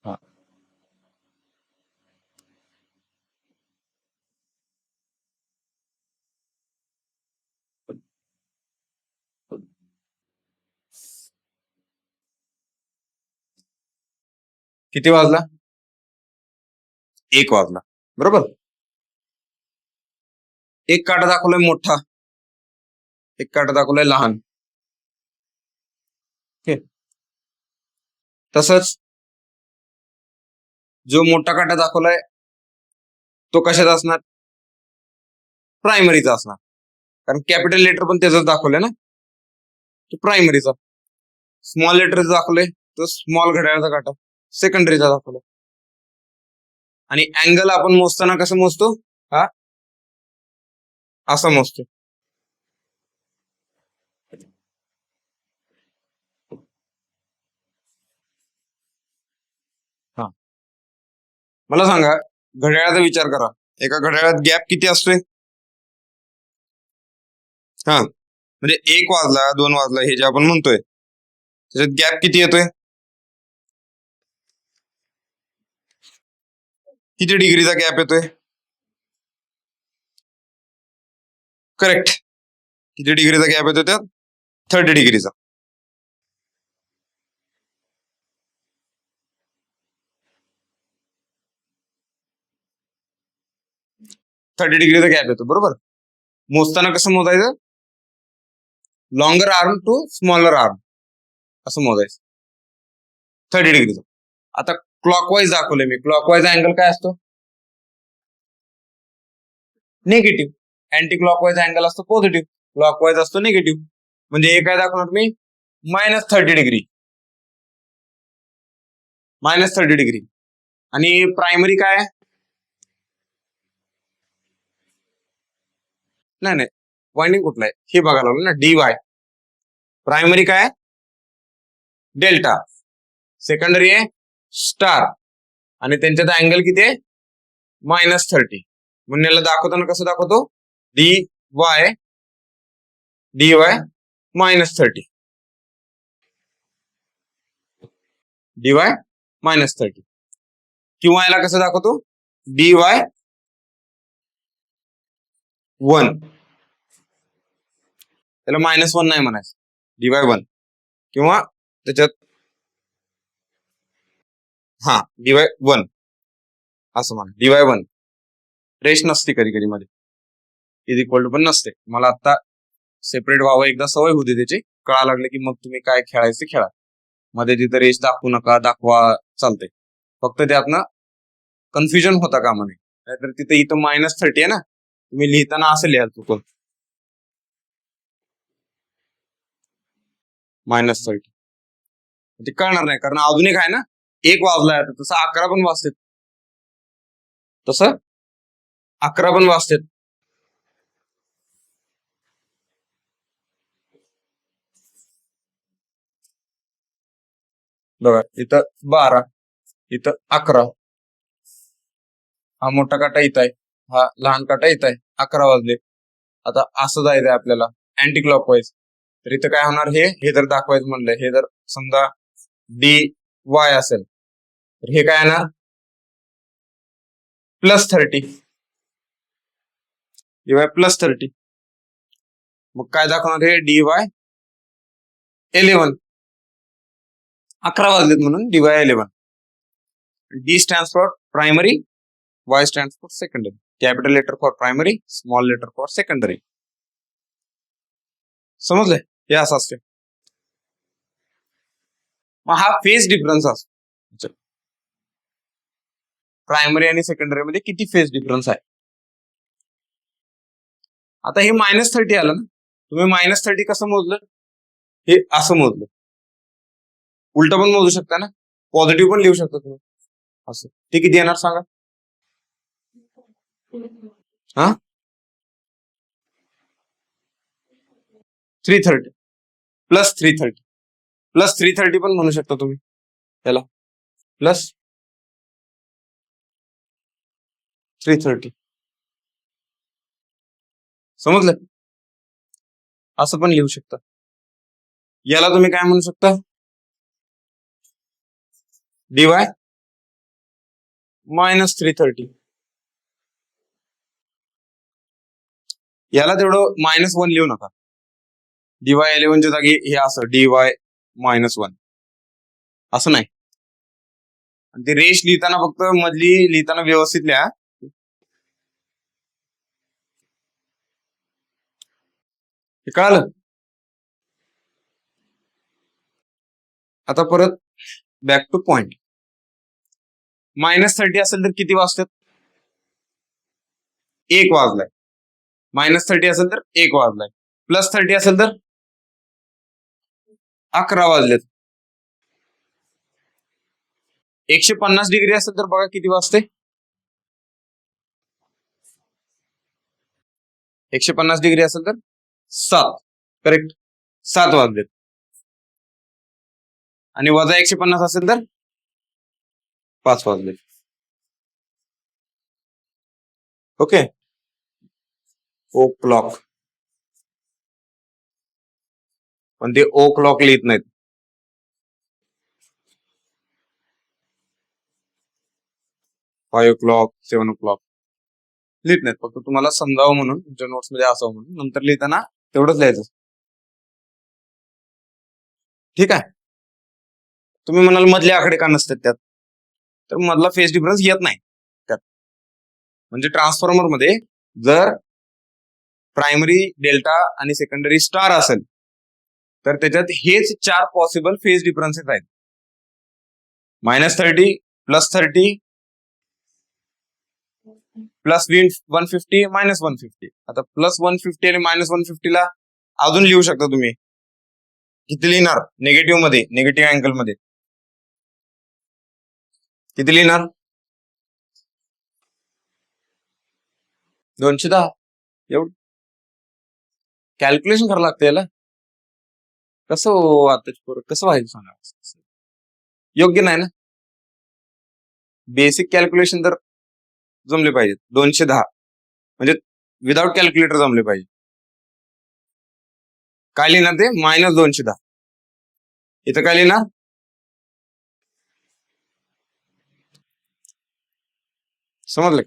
हा, किती वाजला, 1 वाजला, बरोबर. एक काटा दाखवलाय मोठा, एक काटा दाखवलाय लहान, तसंच जो मोठा काटा दाखवलाय तो कशाचा असणार, प्रायमरीचा असणार, कारण कॅपिटल लेटर पण त्याच दाखवलंय ना, तो प्रायमरीचा. स्मॉल लेटर दाखवलंय तो स्मॉल घड्याळाचा काटा सेकंडरीचा दाखवला. आणि अँगल आपण मोजताना कसं मोजतो, हा असं मोजतो. हा, मला सांगा, घड्याळाचा विचार करा, एका घड्याळात गॅप किती असतोय, हा म्हणजे 1 वाजला 2 वाजला हे जे आपण म्हणतोय त्याच्यात गॅप किती येतोय, किती डिग्रीचा गॅप येतोय, करेक्ट, किती डिग्रीचा गॅप येतोय त्यात, 30 डिग्रीचा. डिग्रीचा गॅप येतो, बरोबर. मोजताना कसं मोजायचं, longer arm to smaller arm असं मोजायचं, 30 डिग्रीचा. आता क्लॉकवाईज दाखवले मी, क्लॉकवाईज अँगल काय असतो, निगेटिव्ह. अँटी क्लॉकवाईज अँगल असतो पॉझिटिव्ह, क्लॉकवाईज असतो निगेटिव्ह. म्हणजे हे काय दाखवणार मी, -30 डिग्री, -30 डिग्री. आणि प्रायमरी काय आहे? नाही नाही, वाइंडिंग कुठलं आहे हे बघायला लागलो ना. डी वाय प्रायमरी काय? डेल्टा. सेकंडरी आहे स्टार. आणि त्यांच्यात अँगल किती आहे? -30. म्हणून याला दाखवताना कसं दाखवतो? D Y -30. dy -30. किंवा याला कसं दाखवतो? dy 1. त्याला -1 नाही म्हणायचं, dy 1. किंवा त्याच्यात dy 1 असं म्हणा. dy 1 रेश नसते कधी कधी मध्ये, इज इक्वल टू पण नसते. मला आता सेपरेट व्हावं, एकदा सवय होती त्याची, कळा लागले की मग तुम्ही काय खेळायचं खेळा. मध्ये तिथं रेश दाखवू नका, दाखवा चालते, फक्त त्यातनं कन्फ्युजन होता का म्हणे. नाहीतर तिथं इथं -30 आहे ना, तुम्ही लिहिताना असं लिहाल चुकून -30. ते कळणार नाही, कारण अजून एक आहे ना, 1 वाजलाय, तसं 11 पण वाजतात, तसं 11 पण वाजतात. बघा इथं 12, इथं 11. हा मोठा काटा इथं आहे, हा लहान काटा इथं आहे. 11 वाजले. आता असं जायचंय आपल्याला अँटी क्लॉकवाईज. तर इथं काय होणार? हे जर दाखवायचं म्हणलं, हे जर समजा डी वाय असेल, तर हे काय येणार? +30. dy +30. मग काय दाखवणार? हे dy 11. 11 वाजलेत म्हणून dy 11. D stands for primary, Y stands for secondary. Capital letter for primary, small letter for secondary. समजले? हे असं असते. मग हा फेज डिफरन्स असतो. प्रायमरी आणि सेकंडरी मध्ये किती फेज डिफरन्स आहे? आता हे -30 आलं ना, तुम्ही -30 कसं मोजलं? हे असं मोजलं. उलट पण मोजू शकता ना, पॉझिटिव्ह पण लिहू शकता तुम्ही असं. ते किती येणार सांगा? हा 330 +330 +330 पण म्हणू शकता तुम्ही त्याला, +330. समजलं? असं पण लिहू शकता. याला तुम्ही काय म्हणू शकता? dy -330. याला तेवढं -1 लिहू नका. dy 11 च्या जागी हे असं dy -1 असं नाही. आणि ते रेश लिहिताना फक्त मधली लिहिताना व्यवस्थित लिहा. हे कळालं? आता परत बॅक टू पॉइंट. -30 असेल तर किती वाजतात? 1 वाजलाय. -30 असेल तर 1 वाजलाय. +30 असेल तर 11 वाजलेत. 150 डिग्री असेल तर बघा किती वाजते? 150 डिग्री असेल तर 7. करेक्ट, 7 वाजलेत. आणि वजा 150 असेल तर 5 वाजले. ओके. ओ क्लॉक, पण ते ओ क्लॉक लिहित नाहीत. o'clock, 7 o'clock लिहित नाहीत. फक्त तुम्हाला समजावं म्हणून, तुमच्या नोट्स मध्ये असावं म्हणून. नंतर लिहिताना तेवढंच लिहायचं. ठीक आहे. तुम्ही म्हणाल मधले आकडे का नसतात त्यात? तर मधला फेज डिफरन्स येत नाही त्यात. म्हणजे ट्रान्सफॉर्मर मध्ये जर प्रायमरी डेल्टा आणि सेकंडरी स्टार असेल, तर त्याच्यात हेच 4 पॉसिबल फेज डिफरन्सेस आहेत. -30, +30, +150, -150. आता +150 आणि -150 ला अजून लिहू शकता तुम्ही. किती लिहिणार? निगेटिव्ह मध्ये, निगेटिव्ह अँगल मध्ये किती लिहिणार? 210 एवढं कॅल्क्युलेशन करावं लागतं याला. कसं आताच कसं व्हायचं सांगा. योग्य नाही ना. बेसिक कॅल्क्युलेशन तर जमले पाहिजे. 210 म्हणजे विदाउट कॅल्क्युलेटर जमले पाहिजे. काय लिहिणार ते -210. इथं काय लिहिणार समजलं.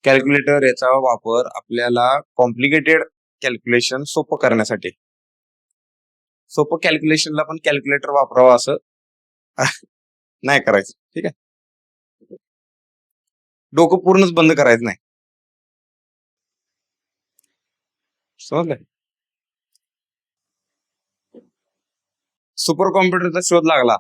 कॅल्क्युलेटर याचा वापर आपल्याला कॉम्प्लिकेटेड कॅल्क्युलेशन सोपं करण्यासाठी. सोपं कॅल्क्युलेशनला पण कॅल्क्युलेटर वापरावं असं नाही करायचं. ठीक आहे. डोकं पूर्णच बंद करायचं नाही. समजलं. सुपर कॉम्प्युटरचा शोध लागला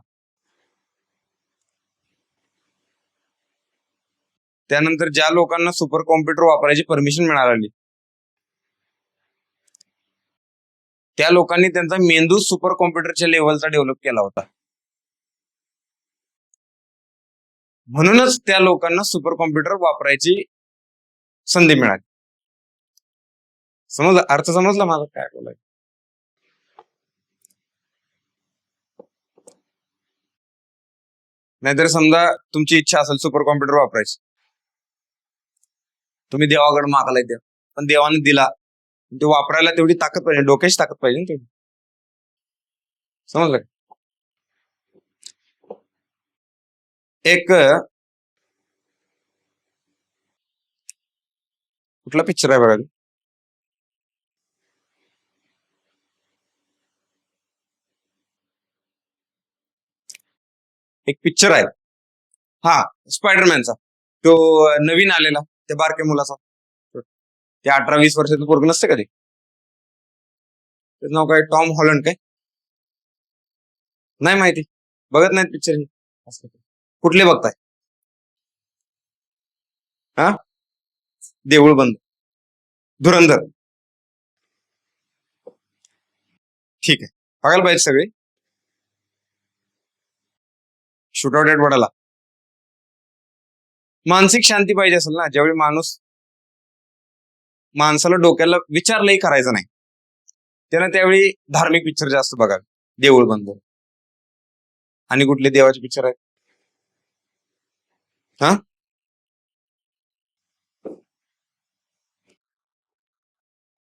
त्यानंतर ज्या लोकांना सुपर कॉम्प्युटर वापरायची परमिशन मिळाली त्या लोकांनी त्यांचा मेंदू सुपर कॉम्प्युटरच्या लेवलचा डेव्हलप केला होता. म्हणूनच त्या लोकांना सुपर कॉम्प्युटर वापरायची संधी मिळाली. समजलं. अर्थ समजला माझा काय बोलायचं. नाहीतर समजा तुमची इच्छा असेल सुपर कॉम्प्युटर वापरायची, तुम्ही देवाकडे मागायला द्या, पण देवाने दिला, ते वापरायला तेवढी ताकद पाहिजे, डोक्याची ताकद पाहिजे ना तेवढी. समजलं. एक कुठला पिक्चर आहे बघा, एक पिक्चर आहे हा स्पायडरमॅनचा, तो नवीन आलेला त्या बारक्या मुलाचा, ते 18-20 वर्षाचं पोरग नसते कधी, त्याचं नाव काय, टॉम हॉलंड काय, नाही माहिती, बघत नाहीत पिक्चर. कुठले बघताय. हा देऊळ बंद, धुरंधर, ठीक आहे, बघायला पाहिजे सगळे. शूटआउट एट वडाला मानसिक शांती पाहिजे असेल ना, ज्यावेळी माणसाला डोक्याला विचारलंही करायचं नाही त्यानं त्यावेळी धार्मिक पिक्चर जास्त बघावे. देऊळ बंद. आणि कुठले देवाचे पिक्चर आहेत. हा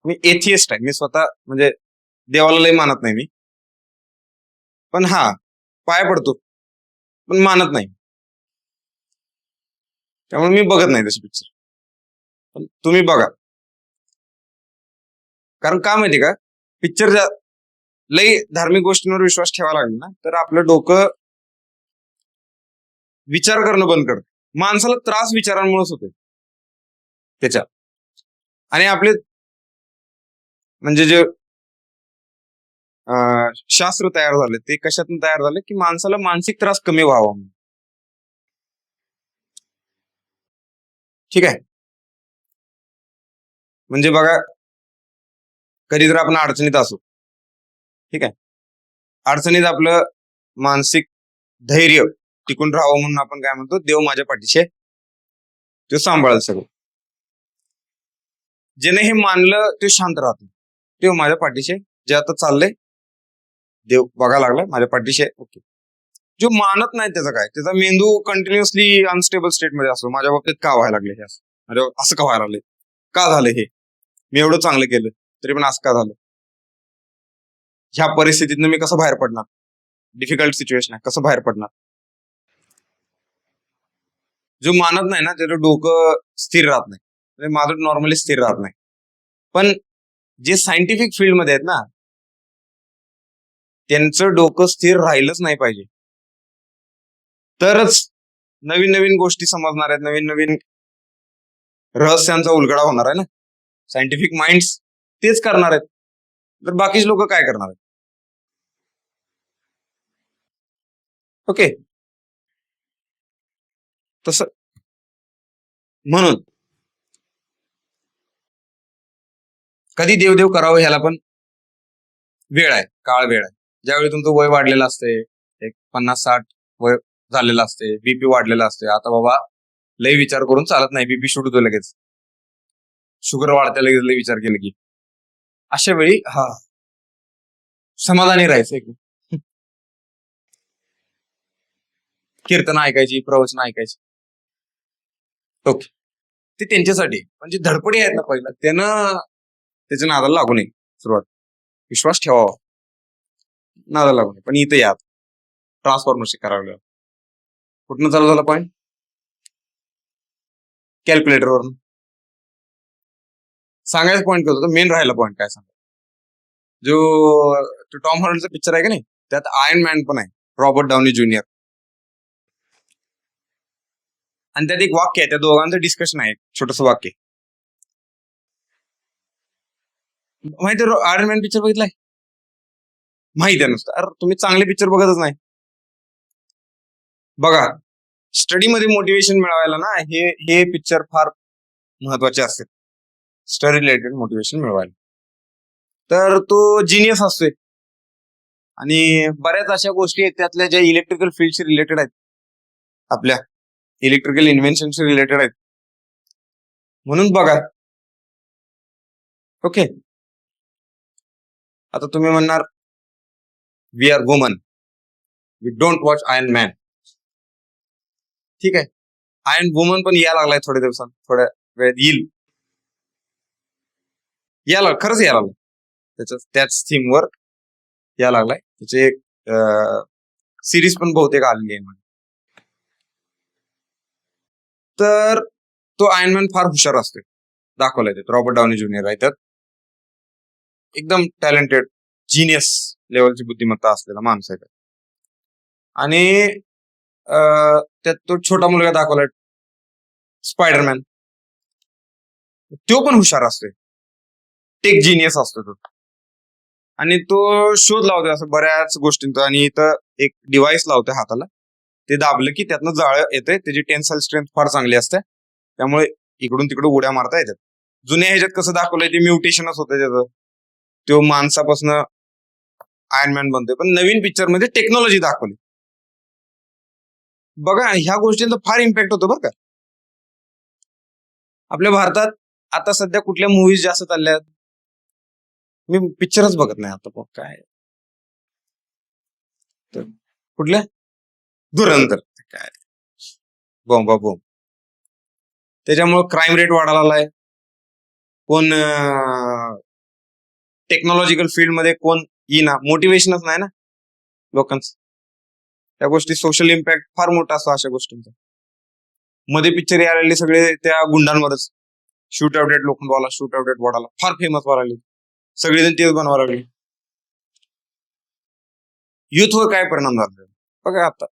मी एथियस्ट आहे, मी स्वतः म्हणजे देवाला लय मानत नाही मी, पण हा पाय पडतो पण मानत नाही, त्यामुळे मी बघत नाही तसे पिक्चर. पण तुम्ही बघा, कारण का माहिती का, पिक्चर लय धार्मिक गोष्टींवर विश्वास ठेवावा लागला ना तर आपलं डोकं विचार करणं बंद करतं. माणसाला त्रास विचारांमुळेच होते त्याच्या. आणि आपले म्हणजे जे शास्त्र तयार झाले ते कशातून तयार झाले की माणसाला मानसिक त्रास कमी व्हावा म्हणून. ठीक आहे. म्हणजे बघा, कधी जर आपण अडचणीत असू, ठीक आहे, अडचणीत आपलं मानसिक धैर्य टिकून राहावं म्हणून आपण काय म्हणतो, देव माझ्या पाठीशी, तो सांभाळेल सगळं. ज्याने हे मानलं ते शांत राहतो, देव माझ्या पाठीशी, जे आता चाललंय देव बघा लागलाय माझ्या पाठीशी, ओके. जो मानत नाही त्याचा काय, त्याचा मेंदू कंटिन्युअसली अनस्टेबल स्टेट मध्ये असतो. माझ्या बाबतीत का व्हायला लागले हे असं का व्हायला लागले, का झालं हे, मी एवढं चांगलं केलं तरी पण असं का झालं, ह्या परिस्थितीतनं मी कसं बाहेर पडणार, डिफिकल्ट सिच्युएशन आहे कसं बाहेर पडणार. जो मानत नाही ना त्याचं डोकं स्थिर राहत नाही, म्हणजे माझं नॉर्मली स्थिर राहत नाही. पण जे सायंटिफिक फील्डमध्ये आहेत ना त्यांचं डोकं स्थिर राहिलंच नाही पाहिजे, तरच नवीन नवीन गोष्टी समजणार आहेत, नवीन नवीन रहस्यांचा उलगडा होणार आहे ना. सायंटिफिक माइंड्स तेच करणार आहेत, तर बाकीचे लोक काय करणार आहेत. ओके. तसं म्हणून कधी देवदेव करावं ह्याला पण वेळ आहे, काळ वेळ आहे. ज्यावेळी तुमचं वय वाढलेलं असते, एक 50-60 वय झालेलं असते, बीपी वाढलेला असते, आता बाबा लय विचार करून चालत नाही, बीपी शूट होतो लगेच, शुगर वाढते लगेच लय विचार केला की. अशा वेळी समाधानी राहायचं एक कीर्तन ऐकायची, प्रवचन ऐकायची. ओके, ते त्यांच्यासाठी म्हणजे धडपडी आहेत ना पहिला, त्यानं त्याच्या नादाला लागू नये. सुरुवात विश्वास ठेवावा, नादाला लागू नये. पण इथं या ट्रान्सफॉर्मर्स करावं. कुठनं चालू झाला पॉईंट? कॅल्क्युलेटरवरून. सांगायचं पॉईंट होतं, मेन राहिला पॉईंट काय सांगा. जो टॉम हॉलंडचा पिक्चर आहे का नाही, त्यात आयर्न मॅन पण आहे, रॉबर्ट डाउनी ज्युनियर. आणि त्यात एक वाक्य आहे, त्या दोघांचं डिस्कशन आहे, छोटस वाक्य. माहिती आयर्न मॅन पिक्चर बघितलाय? माहिती आहे नुसतं. अरे तुम्ही चांगले पिक्चर बघतच नाही. बघा, स्टडीमध्ये मोटिवेशन मिळवायला ना हे पिक्चर फार महत्वाचे असते, स्टडी रिलेटेड मोटिवेशन मिळवायला. तर तो जिनियस असतोय आणि बऱ्याच अशा गोष्टी आहेत त्यातल्या ज्या इलेक्ट्रिकल फील्डशी रिलेटेड आहेत, आपल्या इलेक्ट्रिकल इन्व्हेन्शनशी रिलेटेड आहेत. म्हणून बघा. ओके, आता तुम्ही म्हणणार we are woman, we don't watch Iron Man. ठीक आहे, आयर्न वुमन पण यायला लागलाय थोड्या दिवसांत, थोड्या वेळात येईल, यायला खरंच यायला लागलं, त्याच थीमवर यायला लागलाय. त्याचे एक सिरीज पण बहुतेक आलेली आहे. तर तो आयर्न मॅन फार हुशार असतो, दाखवलाय त्यात. रॉबर्ट डाउनी ज्युनियर आहे त्यात, एकदम टॅलेंटेड जिनियस लेवलची बुद्धिमत्ता असलेला माणूस आहे. आणि त्यात तो छोटा मुलगा दाखवलाय, स्पायडरमॅन. तो पण हुशार असतोय, टेक जिनियस असतो तो. आणि तो शोध लावतोय असं बऱ्याच गोष्टींचा. आणि इथं एक डिव्हाइस लावतोय हाताला, ते दाबलं की त्यातनं जाळं येते. त्याची टेन्साइल स्ट्रेंथ फार चांगली असते, त्यामुळे इकडून तिकडे उड्या मारता येतात. जुन्या ह्याच्यात कसं दाखवलंय ते म्युटेशनच होतं त्याचं, तो माणसापासून आयर्न मॅन बनतोय. पण नवीन पिक्चर मध्ये टेक्नॉलॉजी दाखवली. बघा, ह्या गोष्टींचा फार इम्पॅक्ट होतो बरं का. आपल्या भारतात आता सध्या कुठल्या मूवीज जास्त चालल्या? मी पिक्चरच बघत नाही आता. काय कुठल्या? धुरंधर. काय बॉम्बा बॉम्ब. त्याच्यामुळे क्राईम रेट वाढायला लागलाय. कोण टेक्नॉलॉजिकल फील्डमध्ये कोण येईना, मोटिवेशनच नाही ना लोकांचं. त्या गोष्टी सोशल इम्पॅक्ट फार मोठा असतो अशा गोष्टींचा. मध्ये पिक्चर यायला सगळे त्या गुंडांवरच, shoot out at Lokhandwala, shoot out at Wadala, फार फेमस व्हायला लागले. सगळेजण तेच बनवा लागले. युथवर काय परिणाम झाला बघा. आता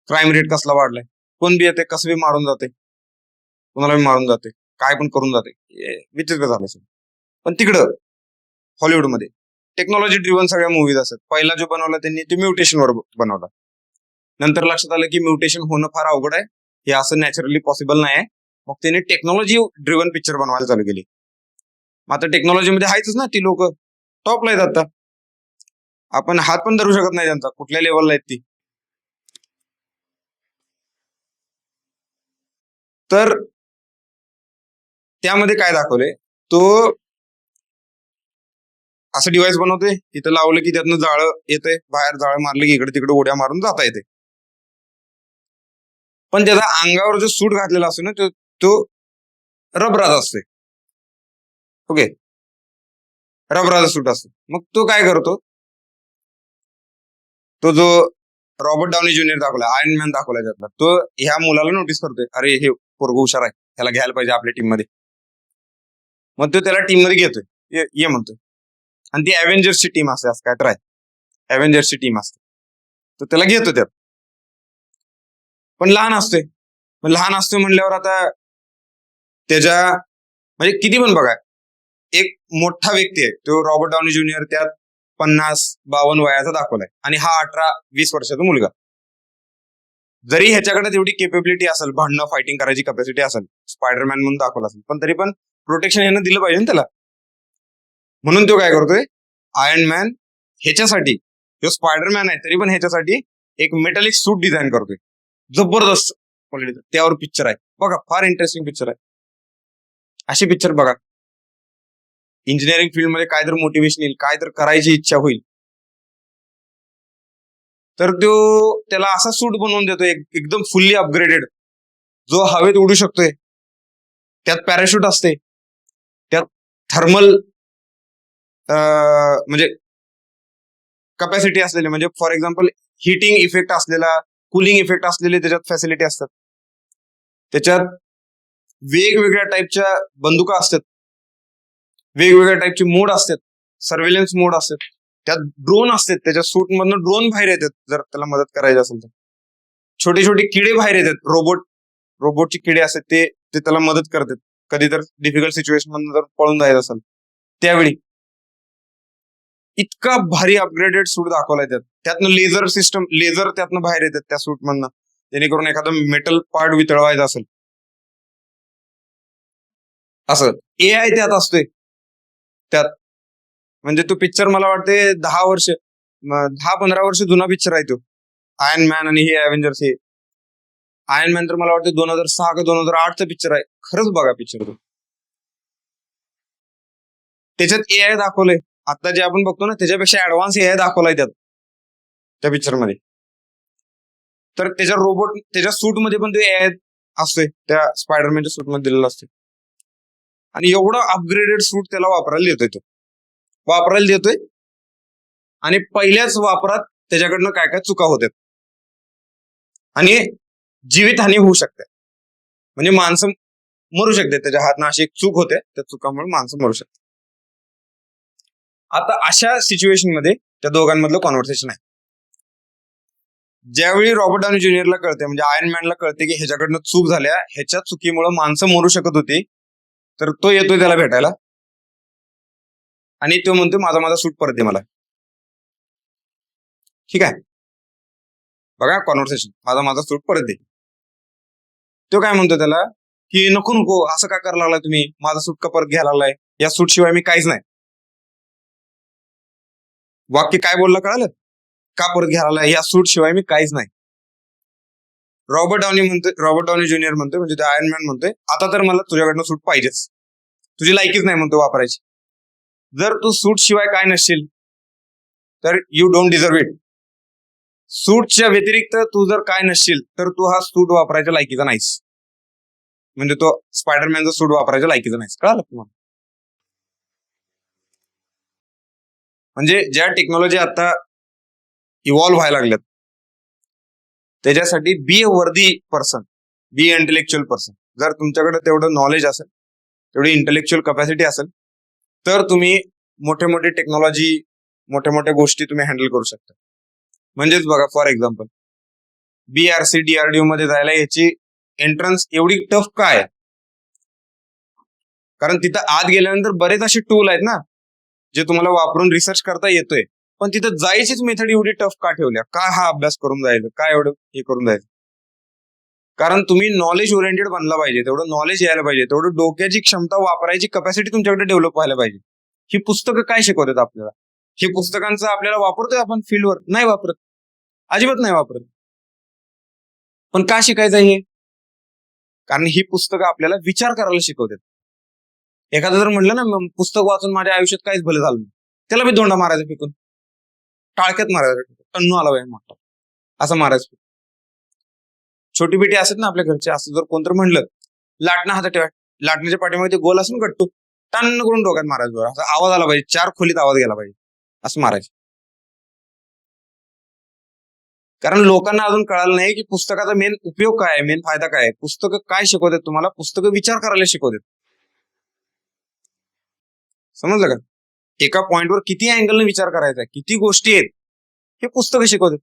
क्राईम रेट कसला वाढलाय, कोण बी येते कसं बी मारून जाते, कोणाला बी मारून जाते, काय पण करून जाते, विचित्र झालं. पण तिकडं हॉलिवूडमध्ये टेक्नॉलॉजी ड्रिव्हन सगळ्या मूवीज असतात. पहिला जो बनवला त्यांनी ते म्युटेशन वर बनवला. नंतर लक्षात आलं की म्युटेशन होणं फार अवघड आहे, हे असं नॅचरली पॉसिबल नाही आहे. मग त्यांनी टेक्नॉलॉजी ड्रिव्हन पिक्चर बनवायला चालू केली. मग आता टेक्नॉलॉजीमध्ये आहेच ना ती लोक टॉपला आहेत. आता आपण हात पण धरू शकत नाही त्यांचा, कुठल्या लेवलला आहेत ती. तर त्यामध्ये काय दाखवलंय, तो असं डिव्हाइस बनवते, तिथं लावलं की त्यातनं जाळं येते, बाहेर जाळं मारलं की इकडे तिकडे उड्या मारून जाता येते. पण त्याचा अंगावर जो सूट घातलेला असतो ना, तो रबराचा असतोय. ओके, रबराचा सूट असतो. मग तो काय करतो, तो जो रॉबर्ट डाउनी ज्युनियर दाखवला, आयर्न मॅन दाखवलाय त्यातला, तो ह्या मुलाला नोटीस करतोय, अरे हे पोरगं हुशार आहे, ह्याला घ्यायला पाहिजे आपल्या टीम मध्ये. मग तो त्याला टीम मध्ये घेतोय, ये म्हणतोय. आणि ती अव्हेंजर्सची टीम असते, असं काय तर आहे, अव्हेंजर्सची टीम असते. तो त्याला घेतो त्यात. पण लहान असते, म्हणल्यावर आता त्याच्या म्हणजे किती पण बघा, एक मोठा व्यक्ती आहे तो रॉबर्ट डाउनी ज्युनियर, त्यात 50-52 वयाचा दाखवलाय, आणि हा 18-20 वर्षाचा मुलगा. जरी ह्याच्याकडे तेवढी केपेबिलिटी असेल, भांडणं फायटिंग करायची कॅपॅसिटी असेल, स्पायडरमॅन म्हणून दाखवला असेल, पण तरी पण प्रोटेक्शन ह्यानं दिलं पाहिजे ना त्याला. म्हणून तो काय करतोय, आयर्न मॅन ह्याच्यासाठी जो स्पायडरमॅन आहे तरी पण ह्याच्यासाठी एक मेटॅलिक सूट डिझाईन करतोय, जबरदस्त क्वालिटी, त्यावर पिक्चर आहे बघा, फार इंटरेस्टिंग पिक्चर आहे. असे पिक्चर बघा. इंजिनिअरिंग फील्डमध्ये काय तर मोटिवेशन येईल, काय तर करायची इच्छा होईल, तर तो त्याला असा सूट बनवून देतोय एकदम फुल्ली अपग्रेडेड, जो हवेत उडू शकतोय, त्यात पॅराशूट असते, त्यात थर्मल म्हणजे कपॅसिटी असलेले, म्हणजे फॉर एक्झाम्पल हिटिंग इफेक्ट असलेला, कुलिंग इफेक्ट असलेले त्याच्यात फॅसिलिटी असतात. त्याच्यात वेगवेगळ्या टाईपच्या बंदुका असतात, वेगवेगळ्या टाईपचे मोड असतात, सर्व्हेलन्स मोड असतात, त्यात ड्रोन असतात, त्याच्या सूट मधनं ड्रोन बाहेर येतात जर त्याला मदत करायची असेल तर. छोटे छोटे किडे बाहेर येतात, रोबोटचे किडे असतात, ते त्याला मदत करतात कधी तर डिफिकल्ट सिच्युएशन मधून जर पळून जायचं असेल त्यावेळी. इतका भारी अपग्रेडेड सूट दाखवलाय त्यातनं लेझर सिस्टम, लेझर त्यातनं बाहेर येतात त्या सूट मधनं, जेणेकरून एखादं मेटल पार्ट वितळवायचं असेल. असं AI त्यात असतोय त्यात. म्हणजे तो पिक्चर मला वाटते 10-15 वर्ष जुना पिक्चर आहे तो, आयर्न मॅन आणि हे अव्हेंजर्स. हे आयर्न मॅन तर मला वाटतं 2006 का 2008चा पिक्चर आहे. खरंच बघा पिक्चर तो. त्याच्यात AI दाखवलंय, आता जे आपण बघतो ना त्याच्यापेक्षा ऍडव्हान्स AI दाखवलाय त्यात त्या पिक्चर मध्ये. तर त्याच्या रोबोट, त्याच्या सूट मध्ये पण ते AI असतोय, त्या स्पायडरमॅनच्या सूट मध्ये दिलेलं असते. आणि एवढा अपग्रेडेड सूट त्याला वापरायला देतोय आणि पहिल्याच वापरात त्याच्याकडनं काय काय चुका होतात आणि जीवितहानी होऊ शकते, म्हणजे माणसं मरू शकते, त्याच्या हातनं अशी एक चूक होते, त्या चुकामुळे माणसं मरू शकते. आता अशा सिच्युएशन मध्ये त्या दोघांमधलं कॉन्व्हर्सेशन आहे. ज्यावेळी रॉबर्ट डाउनी ज्युनियरला कळते, म्हणजे आयर्न मॅनला कळते की ह्याच्याकडनं चूक झाल्या, ह्याच्या चुकीमुळे माणसं मरू शकत होती, तर तो येतोय त्याला भेटायला आणि तो म्हणतो माझा सूट परत दे मला. ठीक आहे, बघा कॉन्व्हर्सेशन, माझा सूट परत दे. तो काय म्हणतो त्याला की नको नको, असं काय करायला लागलाय तुम्ही, माझा सूट का परत घ्यायला लागलाय, या सूट शिवाय मी काहीच नाही. वाक्य काय बोलला कळालं, का परत घ्यायला लागलाय, या सूट शिवाय मी काहीच नाही. रॉबर्ट डाउनी ज्युनियर म्हणतोय, म्हणजे आयर्न मॅन म्हणतोय, आता तर मला तुझ्याकडनं सूट पाहिजेच, तुझी लायकीच नाही म्हणतो वापरायची. जर तू सूट शिवाय काय नसशील तर यू डोंट डिझर्व इट. सूटच्या व्यतिरिक्त तू जर काय नसशील तर तू हा सूट वापरायच्या लायकीचा नाहीस, म्हणजे तो स्पायडरमॅनचा सूट वापरायच्या लायकीचा नाहीस. कळालं तुम्हाला? म्हणजे ज्या टेक्नॉलॉजी आता इव्हॉल्व्ह व्हायला लागल्यात त्याच्यासाठी बी अ वर्दी person, be a intellectual person. जर तुमच्याकडे तेवढं नॉलेज असेल, तेवढी इंटेलेक्च्युअल कपॅसिटी असेल, तर तुम्ही मोठे मोठे टेक्नॉलॉजी, मोठ्या मोठ्या गोष्टी तुम्ही हँडल करू शकता. म्हणजेच बघा, फॉर एक्झाम्पल BRC DRDO मध्ये जायला याची एंट्रन्स एवढी टफ का आहे? कारण तिथं आत गेल्यानंतर बरेच असे टूल आहेत ना जे तुम्हाला वापरून रिसर्च करता येतोय, पण तिथं जायचीच मेथड एवढी टफ का ठेवल्या? काय हा अभ्यास करून जायचं, काय एवढं हे करून जायचं? कारण तुम्ही नॉलेज ओरिएंटेड बनला पाहिजे, तेवढं नॉलेज यायला पाहिजे, तेवढं डोक्याची क्षमता वापरायची कपॅसिटी तुमच्याकडे डेव्हलप व्हायला पाहिजे. ही पुस्तकं काय शिकवतात आपल्याला? हे पुस्तकांचं आपल्याला वापरतोय आपण फील्डवर? नाही वापरत, अजिबात नाही वापरत. पण का शिकायचं हे? कारण ही पुस्तकं आपल्याला विचार करायला शिकवतात. एखादं जर म्हटलं ना पुस्तक वाचून माझ्या आयुष्यात काहीच भलं झालं, त्याला मी दोंडा मारायचा फेकून, टाळक्यात मारायचा, टन्नू आला पाहिजे मोठा, असं मारायचं. छोटी बेटी असत ना आपल्या घरचे, असं जर कोणतं म्हणलं लाटणं हातात ठेवा, लाटण्याच्या पाठीमध्ये ते गोल असून गट्टू टन्न करून डोक्यात मारायचं, असा आवाज आला पाहिजे, 4 खोलीत आवाज गेला पाहिजे, असं मारायचं. कारण लोकांना अजून कळालं नाही की पुस्तकाचा मेन उपयोग काय आहे, मेन फायदा काय आहे. पुस्तकं काय शिकवतात तुम्हाला? पुस्तकं विचार करायला शिकवतात. समजलं का? एका पॉइंटवर किती अँगलने विचार करायचा, किती गोष्टी आहेत, हे पुस्तकं शिकवतात.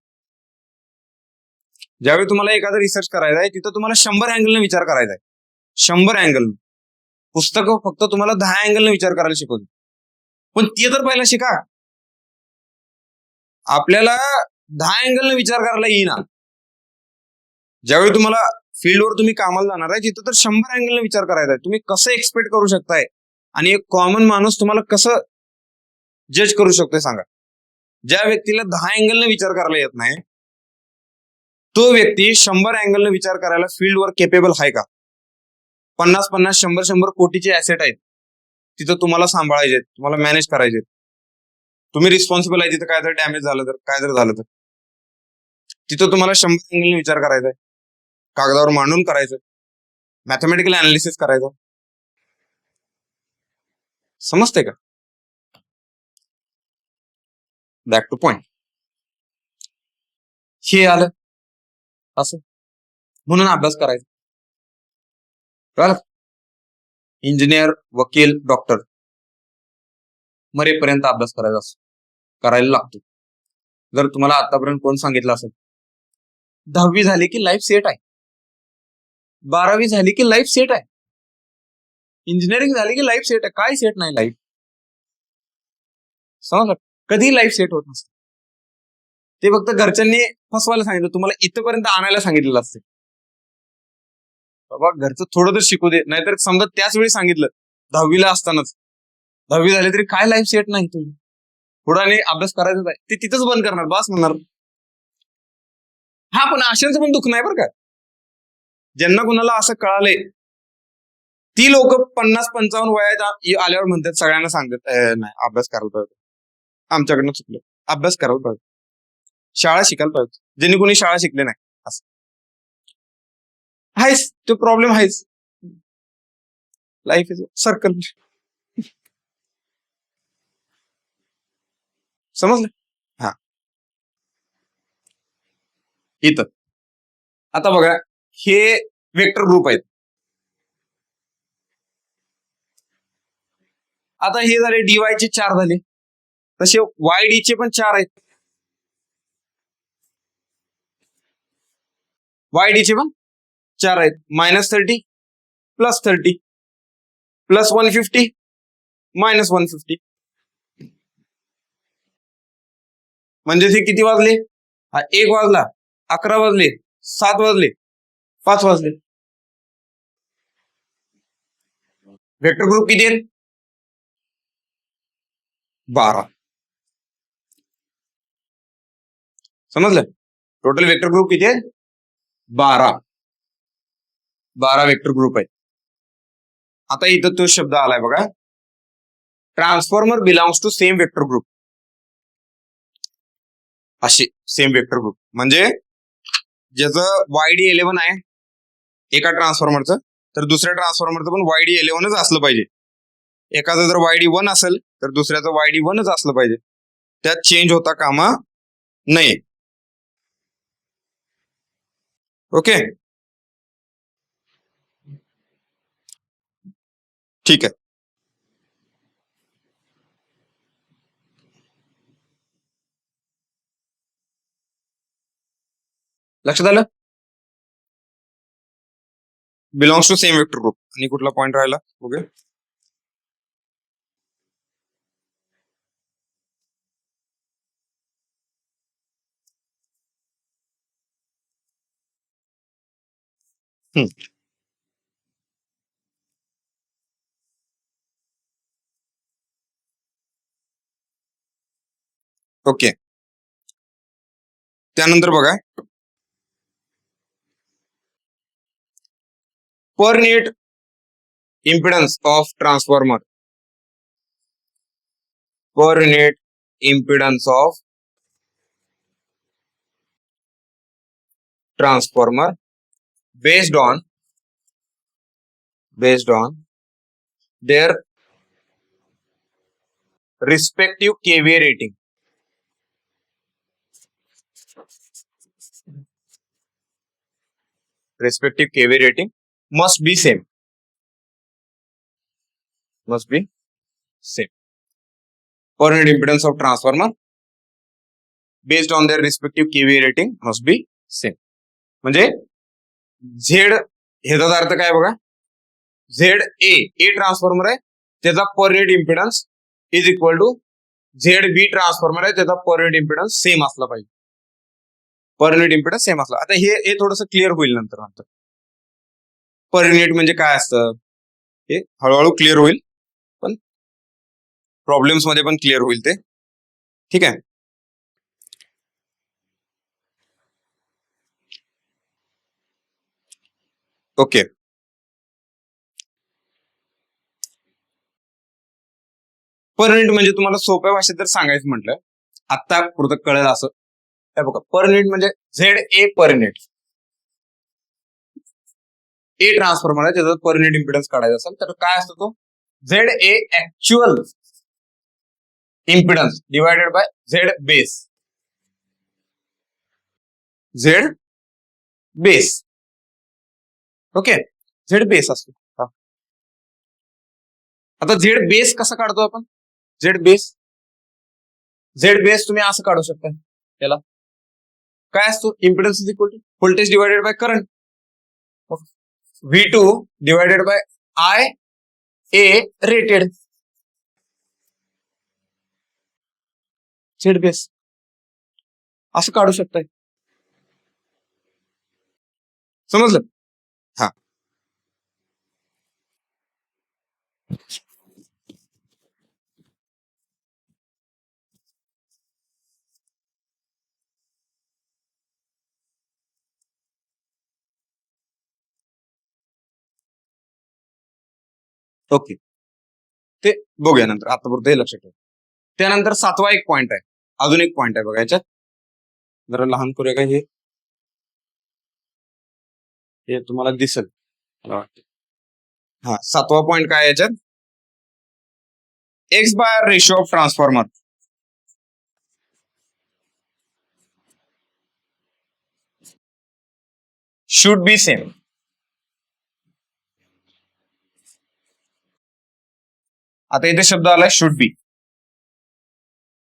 ज्यावेळी तुम्हाला एखादा रिसर्च करायचा आहे तिथं तुम्हाला 100 अँगलने विचार करायचा आहे, 100 अँगल. पुस्तकं फक्त तुम्हाला 10 अँगलने विचार करायला शिकवतात. पण ते तर पहिला शिका. आपल्याला 10 अँगलने विचार करायला येईना. ज्यावेळी तुम्हाला फील्डवर तुम्ही कामाला जाणार आहे तिथं तर 100 अँगलने विचार करायचा आहे. तुम्ही कसं एक्सपेक्ट करू शकताय आणि एक कॉमन माणूस तुम्हाला कसं जज करू शकतोय सांगा. ज्या व्यक्तीला 10 अँगलने विचार करायला येत नाही, तो व्यक्ती 100 अँगलने विचार करायला फील्डवर केपेबल आहे का? 50-50, 100-100 कोटीचे ऍसेट आहेत, तिथं तुम्हाला सांभाळायचे, तुम्हाला मॅनेज करायचे, तुम्ही रिस्पॉन्सिबल आहे. तिथं काय जर डॅमेज झालं तर, काय जर झालं तर, तिथं तुम्हाला 100 अँगलने विचार करायचा आहे, कागदावर मांडून करायचं, मॅथमॅटिकल अनालिसिस करायचं. समजते का? Back two point. हे आलं असं म्हणून अभ्यास करायचा. कळलं? इंजिनियर, वकील, डॉक्टर मरेपर्यंत अभ्यास करायचा असतो, करायला लागतो. जर तुम्हाला आतापर्यंत कोण सांगितलं असेल 10वी झाली की लाईफ सेट आहे, 12वी झाली की लाईफ सेट आहे, इंजिनिअरिंग झाली की लाईफ सेट आहे, काय सेट नाही लाईफ. समजलं? कधी लाईफ सेट होत नसते. ते फक्त घरच्यांनी फसवायला सांगितलं, तुम्हाला इथपर्यंत आणायला सांगितलेलं असते. बाबा घरचं थोडं तर शिकू दे, नाहीतर समजा त्याच वेळी सांगितलं 10वीला असतानाच, 10वी झाली तरी काय लाईफ सेट नाही, तुम्ही पुढे आणि अभ्यास करायचा आहे, ते तिथंच बंद करणार, बस म्हणणार. हा, पण अशांचं पण दुःख नाही बरं का. ज्यांना कुणाला असं कळालंय ती लोक 50-55 वयात आल्यावर म्हणतात, सगळ्यांना सांगतात नाही अभ्यास करायला पाहिजे, आमच्याकडनं चुकलं, अभ्यास करायला पाहिजे, शाळा शिकायला पाहिजे, ज्यांनी कोणी शाळा शिकले नाही. असं आहेच, तो प्रॉब्लेम आहेच. Life is circle. समजलं? हा, इथं आता बघा, हे वेक्टर ग्रुप आहेत. आता हे झाले डीवायचे 4 झाले, तसे वाय चे पण 4 आहेत. वाय चे पण 4 आहेत. -30, +30, +150, -150. म्हणजे ते किती वाजले? 1 वाजला, 11 वाजले, 7 वाजले, 5 वाजले. वेक्टर ग्रुप किती आहेत? 12. समजलं? टोटल वेक्टर ग्रुप किती आहे? 12 वेक्टर ग्रुप आहे. आता इथं तो शब्द आलाय बघा, transformer belongs to same vector group. असे सेम वेक्टर ग्रुप म्हणजे ज्याचं YD11 आहे एका ट्रान्सफॉर्मरचं, तर दुसऱ्या ट्रान्सफॉर्मरचं पण YD11च असलं पाहिजे. एखादं जर YD1 असेल तर दुसऱ्याचं YD1च असलं पाहिजे, त्यात चेंज होता कामा नये. ओके, ठीक आहे. लक्षात आलं? Belongs to same vector group. आणि कुठला पॉइंट राहिला? Okay, okay. त्यानंतर बघा, per unit impedance of transformer, per unit impedance of transformer based on their respective KVA rating. Respective KVA rating must be same. Per unit impedance of transformer based on their respective KVA rating must be same. म्हणजे झेड ह्याचा अर्थ काय बघा, झेड ए ट्रान्सफॉर्मर आहे त्याचा per unit impedance is equal to Z B transformer आहे त्याचा पर युनिट इम्पिडन्स सेम असला पाहिजे. पर युनिट इम्पिडन्स सेम असला. आता हे थोडंसं क्लिअर होईल नंतर. पर युनिट म्हणजे काय असतं हे हळूहळू क्लिअर होईल, पण प्रॉब्लेम्स मध्ये पण क्लिअर होईल ते. ठीक आहे. ओके. पर युनिट म्हणजे तुम्हाला सोप्या भाषेत जर सांगायचं म्हटलं, आत्ता पुरतं कळेल असं. हे बघा, पर युनिट म्हणजे Z A per unit. A transformer आहे, त्याचा पर युनिट इम्पिडन्स काढायचा असेल तर काय असतो तो? Z A actual impedance divided by Z base. Z base. Okay, Z base असतो. आता झेड बेस कसा काढतो आपण? झेड बेस तुम्ही असं काढू शकता. त्याला काय असतो? Impedance is equal to voltage divided by current. V2 divided by I A rated. Z base असं काढू शकताय. समजलं? हा. ओके, ते बघूया नंतर, आतापर्यंत हे लक्षात ठेवा. त्यानंतर 7वा एक पॉइंट आहे, अजून एक पॉइंट आहे बघा याच्यात. जरा लहान करूया का हे तुम्हाला दिसेल मला वाटतं. हा, 7वा पॉइंट काय याच्यात? X by R ratio of transformer should be same. आता इथे शब्द आलाय शुड बी,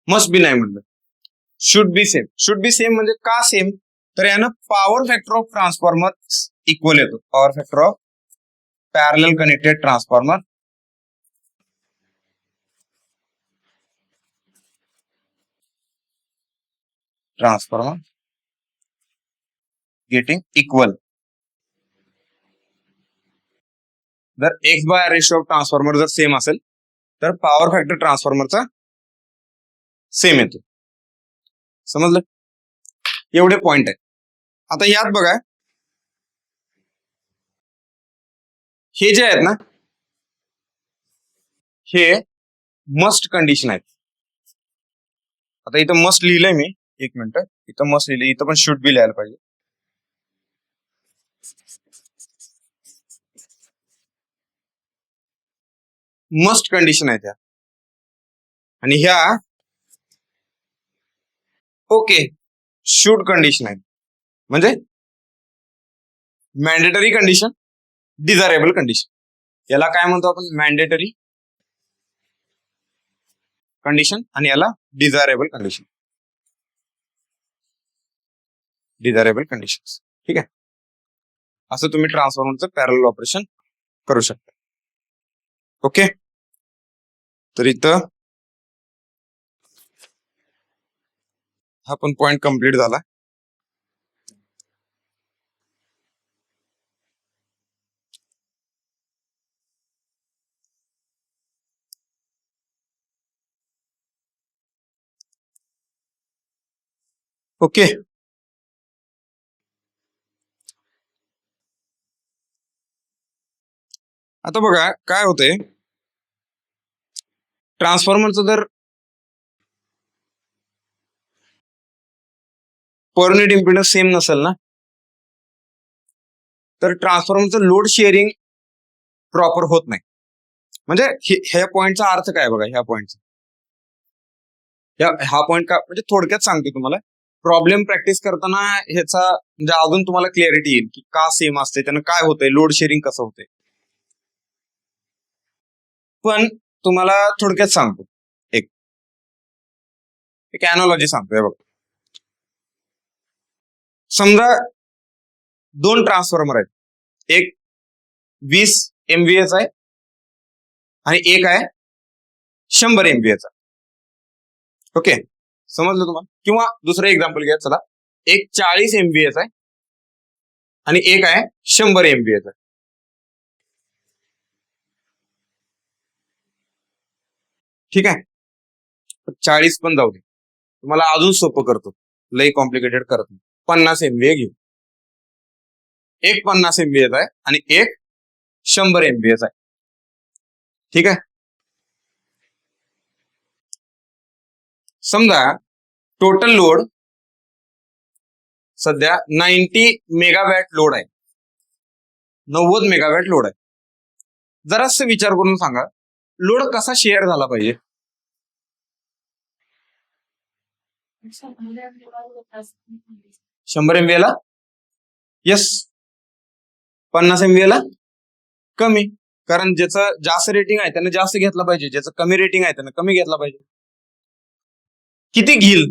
मस्ट बी नाही म्हणलं. Should be same. Should be same म्हणजे का सेम? तर यानं power factor of transformer equal येतो. Power factor of parallel connected transformer getting equal. जर X by ratio of transformer जर सेम असेल तर पॉवर फॅक्टर ट्रान्सफॉर्मरचा सेम येतो. समजलं? एवढे पॉइंट आहे. आता यात बघा, हे जे आहेत ना, हे मस्ट कंडिशन आहेत. आता इथं मस्ट लिहिलंय मी, एक मिनिट, इथं मस्ट लिहिलंय, इथं पण शुड बी लिहायला पाहिजे. मस्ट कंडिशन आहे त्या, आणि ह्या ओके शुड कंडिशन आहे. म्हणजे मॅन्डेटरी कंडिशन, डिझायरेबल कंडिशन. याला काय म्हणतो आपण? मॅन्डेटरी कंडिशन, आणि याला डिझायरेबल कंडिशन. Desirable condition. ठीक आहे, असं तुम्ही ट्रान्सफॉर्मरचं पॅरलल ऑपरेशन करू शकता. ओके, तर इथं हा पण पॉइंट कंप्लीट झाला. ओके, आता बघा काय होतंय, ट्रान्सफॉर्मरचं जर पर युनिट इम्पिडन्स सेम नसेल ना, तर ट्रान्सफॉर्मरचं लोड शेअरिंग प्रॉपर होत नाही. म्हणजे ह्या पॉइंटचा अर्थ काय बघा, ह्या पॉइंटचा हा पॉइंट का, म्हणजे थोडक्यात सांगतो तुम्हाला. प्रॉब्लेम प्रॅक्टिस करताना ह्याचा म्हणजे अजून तुम्हाला क्लिअरिटी येईल की का सेम असते, त्यानं काय होतंय, लोड शेअरिंग कसं होतंय. पण तुम्हाला थोडक्यात सांगतो, एक अॅनॉलॉजी सांगतोय बघा. समजा 2 ट्रान्सफॉर्मर आहेत, एक 20 MVA आहे आणि एक आहे 100 MVA. ओके, समजलं तुम्हाला? किंवा दुसरं एक्झाम्पल घ्या, चला, एक 40 MVA आहे आणि एक आहे 100 MVA. ठीक आहे, 40 पण जाऊ दे, तुम्हाला अजून सोपं करतो, लई कॉम्प्लिकेटेड करत नाही, 50 MVA घेऊ. एक 50 MVA आहे आणि एक 100 MVA आहे. ठीक आहे. समजा टोटल लोड सध्या 90 मेगावॅट लोड आहे, 90 मेगावॅट लोड आहे. जरासं विचार करून सांगा, लोड कसा शेअर झाला पाहिजे? 100 MVA ला यस, 50 MVA ला कमी. कारण ज्याचं जास्त रेटिंग आहे त्यानं जास्त घेतला पाहिजे, ज्याचं कमी रेटिंग आहे त्यानं कमी घेतला पाहिजे. किती घेईल?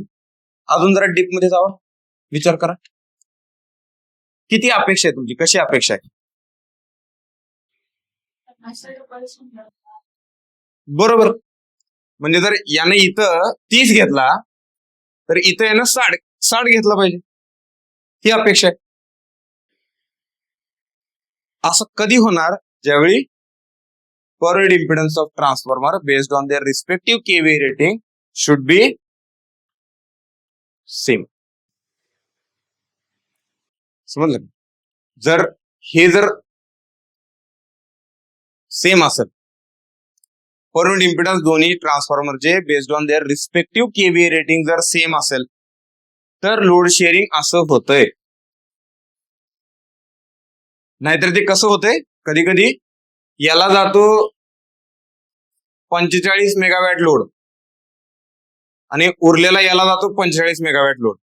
अजून जरा डीप मध्ये जावा, विचार करा. किती अपेक्षा आहे तुमची? कशी अपेक्षा आहे? बरोबर. म्हणजे जर याने इथं 30 घेतला तर इथं यानं 60 घेतला पाहिजे, ही अपेक्षा आहे. असं कधी होणार? ज्यावेळी पर unit impedance of transformer based on their respective kVA rating should be same. समजलं? जर सेम असेल, पर युनिट इम्पिडन्स दोन्ही ट्रान्सफॉर्मरचे based on their respective kVA rating जर सेम असेल तर लोड शेअरिंग असं होतंय. नाहीतर ते कसं होतंय, कधी कधी याला जातो 45 मेगावॅट लोड आणि उरलेला याला जातो 45 मेगावॅट लोड.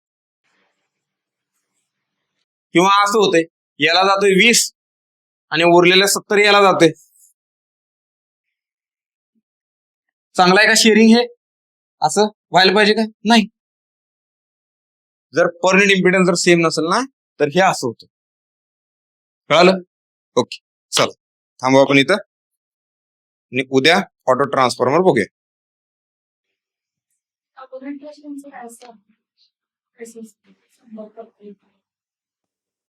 किंवा असं होतंय, याला जातोय 20 आणि उरलेल्या 70 याला जाते. चांगलं आहे का शेअरिंग? हे असं व्हायला पाहिजे का? नाही. जर पर युनिट इम्पिडन्स जर सेम नसेल ना तर हे असं होतं. कळालं? ओके, चला थांबू आपण इथं आणि उद्या ऑटो ट्रान्सफॉर्मर बघूया.